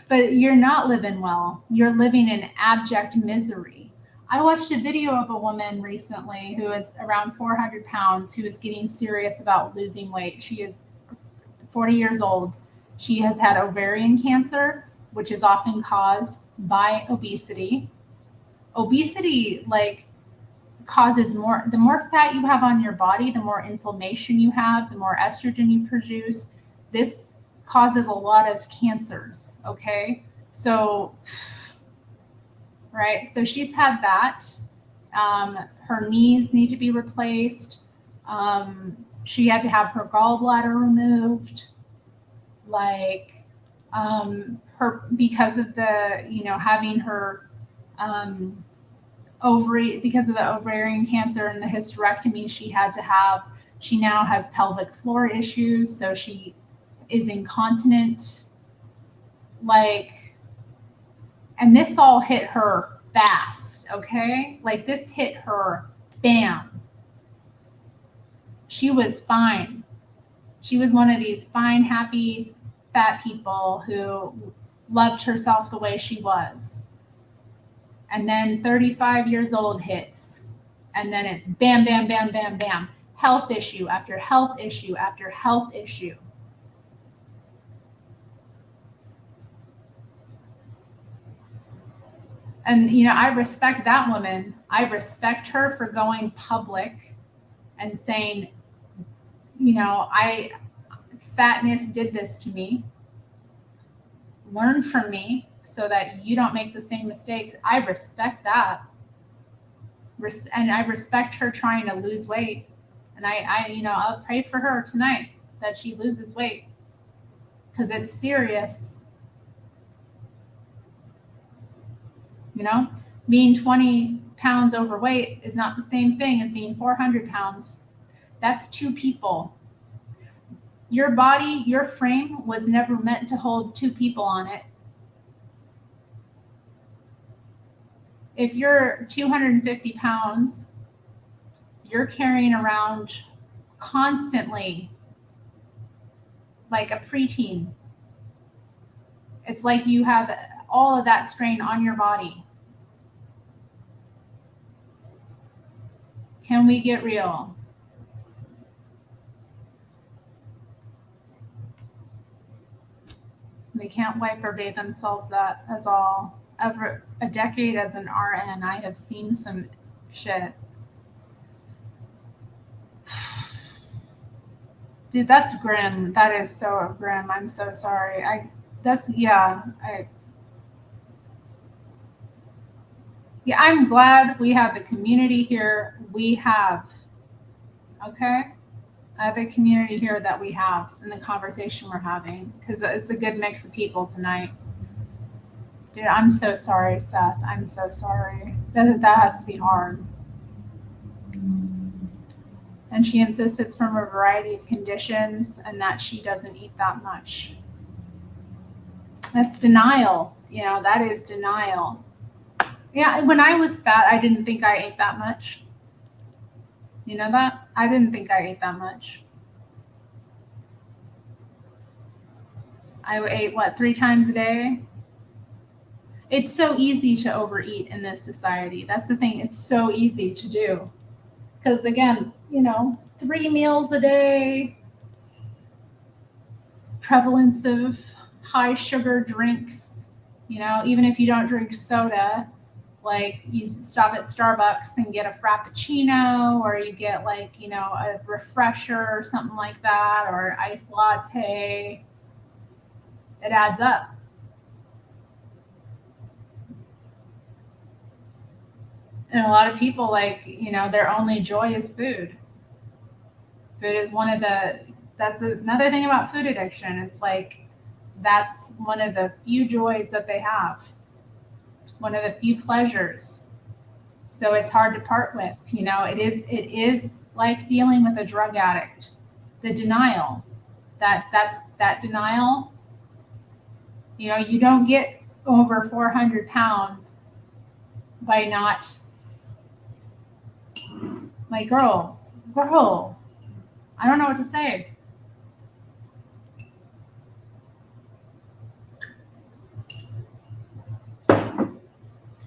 But you're not living well. You're living in abject misery. I watched a video of a woman recently who is around 400 pounds who is getting serious about losing weight. She is 40 years old. She has had ovarian cancer, which is often caused by obesity. Obesity, causes the more fat you have on your body, the more inflammation you have, the more estrogen you produce. This causes a lot of cancers, okay? So, right? So she's had that. Her knees need to be replaced. She had to have her gallbladder removed. Because of the, having her ovary, because of the ovarian cancer and the hysterectomy she had to have, she now has pelvic floor issues. So she is incontinent. And this all hit her fast, okay? This hit her, bam. She was fine. She was one of these fine, happy, fat people who loved herself the way she was. And then 35 years old hits. And then it's bam, bam, bam, bam, bam. Health issue after health issue after health issue. And, I respect that woman. I respect her for going public and saying, fatness did this to me. Learn from me so that you don't make the same mistakes. I respect that. And I respect her trying to lose weight. And I'll pray for her tonight that she loses weight, because it's serious. Being 20 pounds overweight is not the same thing as being 400 pounds. That's two people. Your body, your frame was never meant to hold two people on it. If you're 250 pounds, you're carrying around constantly like a preteen. It's like you have all of that strain on your body. Can we get real? They can't wipe or bathe themselves as all. Over a decade as an RN, I have seen some shit. Dude, that's grim. That is so grim. I'm so sorry. I'm glad we have the community here. We have, okay? The community here that we have in the conversation we're having, because it's a good mix of people tonight. Dude, I'm so sorry, Seth. I'm so sorry. That has to be hard. And she insists it's from a variety of conditions and that she doesn't eat that much. That's denial. That is denial. Yeah, when I was fat, I didn't think I ate that much. You know that? I didn't think I ate that much. I ate, 3 times a day? It's so easy to overeat in this society. That's the thing. It's so easy to do. Because again, 3 meals a day, prevalence of high sugar drinks, even if you don't drink soda, like you stop at Starbucks and get a Frappuccino, or you get a refresher or something like that, or iced latte. It adds up. And a lot of people their only joy is food. Food is that's another thing about food addiction. It's that's one of the few joys that they have. One of the few pleasures. So it's hard to part with. It is like dealing with a drug addict. The denial. That denial. You don't get over 400 pounds by not, girl, I don't know what to say.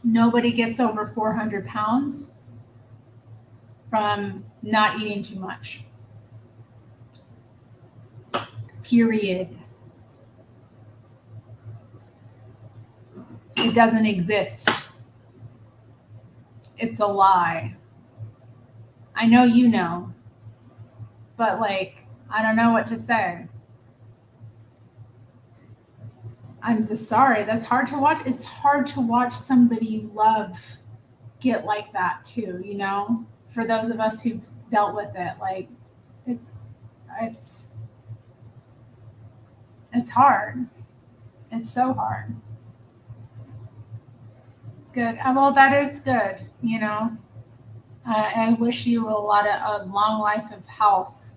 Nobody gets over 400 pounds from not eating too much. Period. It doesn't exist. It's a lie. I know you know, but I don't know what to say. I'm just sorry. That's hard to watch. It's hard to watch somebody you love get like that too, for those of us who've dealt with it. It's hard. It's so hard. Good. Well, that is good. I wish you a long life of health.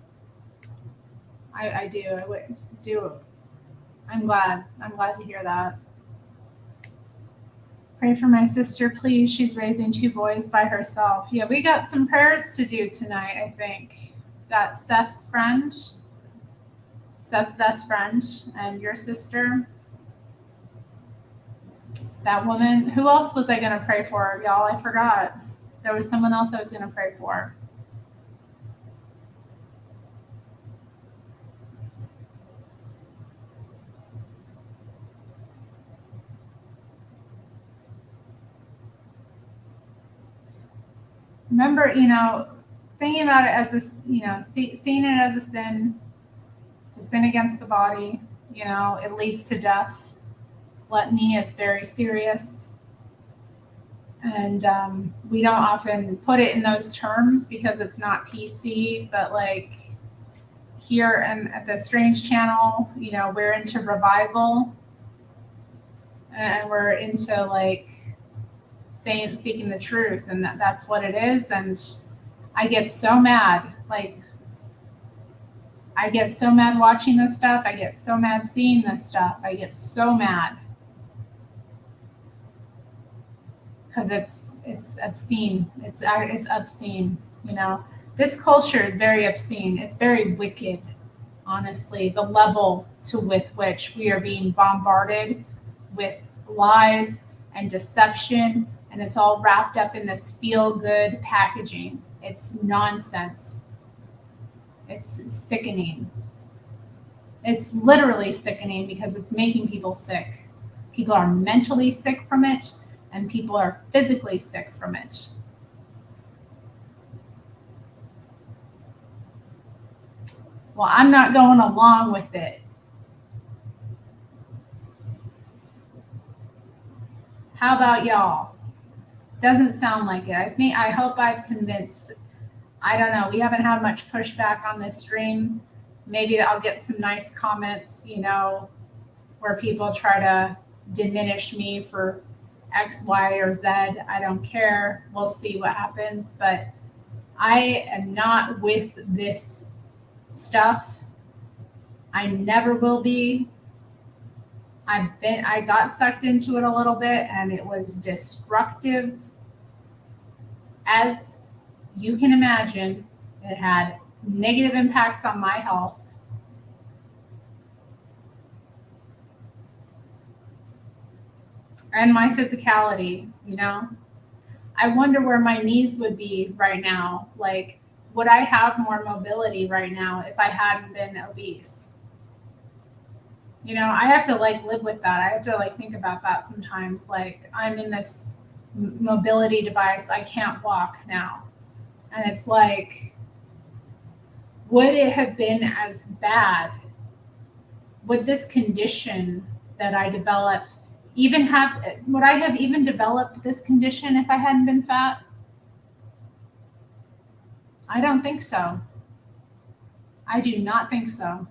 I do. I wish do. I'm glad to hear that. Pray for my sister, please. She's raising 2 boys by herself. Yeah, we got some prayers to do tonight, I think. Got Seth's best friend, and your sister. That woman. Who else was I going to pray for, y'all? I forgot. There was someone else I was going to pray for. Remember, thinking about it as this, seeing it as a sin. It's a a sin against the body. You know, it leads to death. Gluttony is very serious. And we don't often put it in those terms because it's not PC, but like here and at the Strange channel, you know, we're into revival and we're into like speaking the truth, and that's what it is. And I get so mad, like I get so mad watching this stuff. I get so mad seeing this stuff. I get so mad because it's obscene. It's obscene. You know, this culture is very obscene. It's very wicked. Honestly, the level to with which we are being bombarded with lies and deception, and it's all wrapped up in this feel-good packaging. It's nonsense. It's sickening. It's literally sickening because it's making people sick. People are mentally sick from it, and people are physically sick from it. Well, I'm not going along with it. How about y'all? Doesn't sound like it. I hope I've convinced. I don't know. We haven't had much pushback on this stream. Maybe I'll get some nice comments, you know, where people try to diminish me for X, Y, or Z. I don't care. We'll see what happens. But I am not with this stuff. I never will be. I got sucked into it a little bit, and it was destructive. As you can imagine, it had negative impacts on my health. And my physicality, you know. I wonder where my knees would be right now. Like, would I have more mobility right now if I hadn't been obese? You know, I have to like live with that. I have to like think about that sometimes. Like, I'm in this mobility device. I can't walk now. And it's like, would it have been as bad? Would this condition that I developed would I have even developed this condition if I hadn't been fat? I don't think so. I do not think so.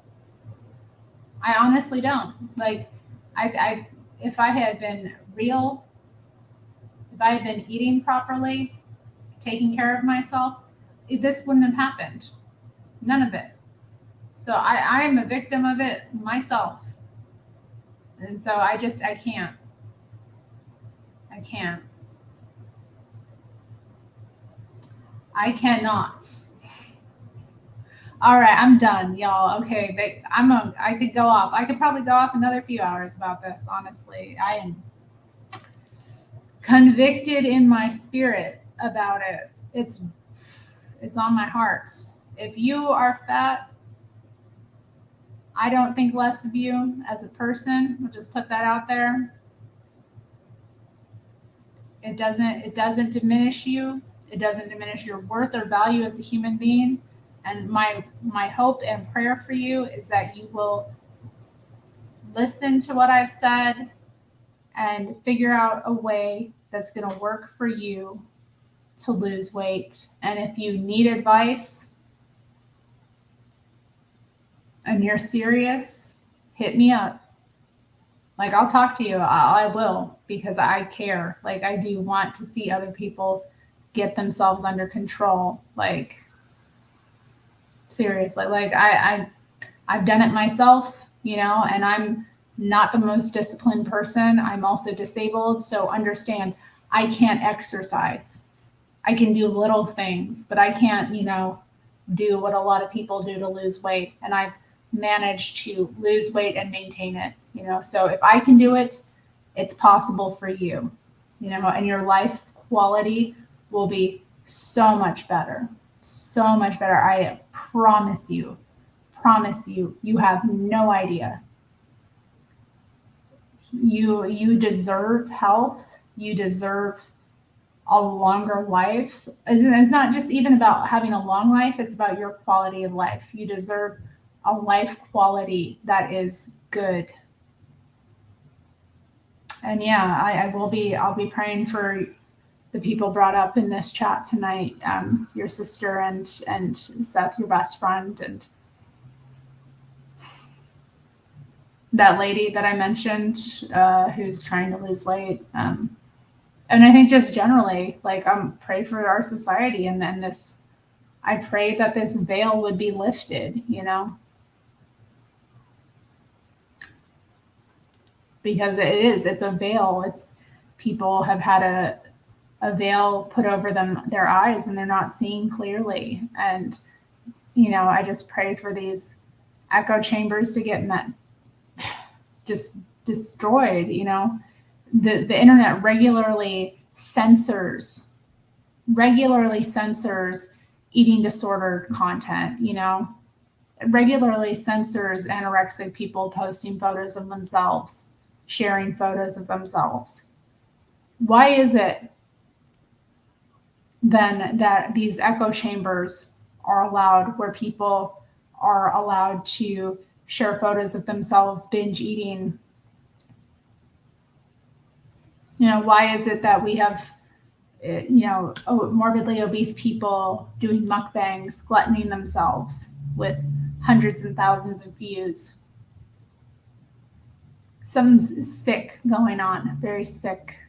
I honestly don't. Like, if I had been real, if I had been eating properly, taking care of myself, this wouldn't have happened. None of it. So I am a victim of it myself. And so I can't. I can't. I cannot. All right, I'm done, y'all. Okay, I could go off. I could probably go off another few hours about this, honestly. I am convicted in my spirit about it. It's on my heart. If you are fat, I don't think less of you as a person. We'll just put that out there. It doesn't diminish you. It doesn't diminish your worth or value as a human being. And my hope and prayer for you is that you will listen to what I've said and figure out a way that's going to work for you to lose weight. And if you need advice and you're serious, hit me up. Like, I'll talk to you. I will, because I care. Like, I do want to see other people get themselves under control. Like, seriously, like I've done it myself, you know, and I'm not the most disciplined person. I'm also disabled. So understand, I can't exercise. I can do little things, but I can't, you know, do what a lot of people do to lose weight. And I've managed to lose weight and maintain it, you know. So if I can do it, it's possible for you, you know, and your life quality will be so much better. So much better. I promise you, you have no idea. You deserve health. You deserve a longer life. It's not just even about having a long life. It's about your quality of life. You deserve a life quality that is good. And yeah, I'll be praying for the people brought up in this chat tonight, your sister and Seth, your best friend, and that lady that I mentioned, who's trying to lose weight. And I think just generally, like, pray for our society, and then I pray that this veil would be lifted, because it's a veil. People have had a veil put over their eyes, and they're not seeing clearly. And, I just pray for these echo chambers to get just destroyed. The internet regularly censors eating disorder content, regularly censors anorexic people posting photos of themselves, sharing photos of themselves. Why is it then that these echo chambers are allowed, where people are allowed to share photos of themselves binge eating? Why is it that we have morbidly obese people doing mukbangs, gluttoning themselves with hundreds and thousands of views? Something's sick going on, very sick.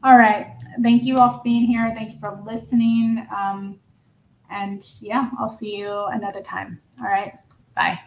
All right. Thank you all for being here. Thank you for listening. And yeah, I'll see you another time. All right. Bye.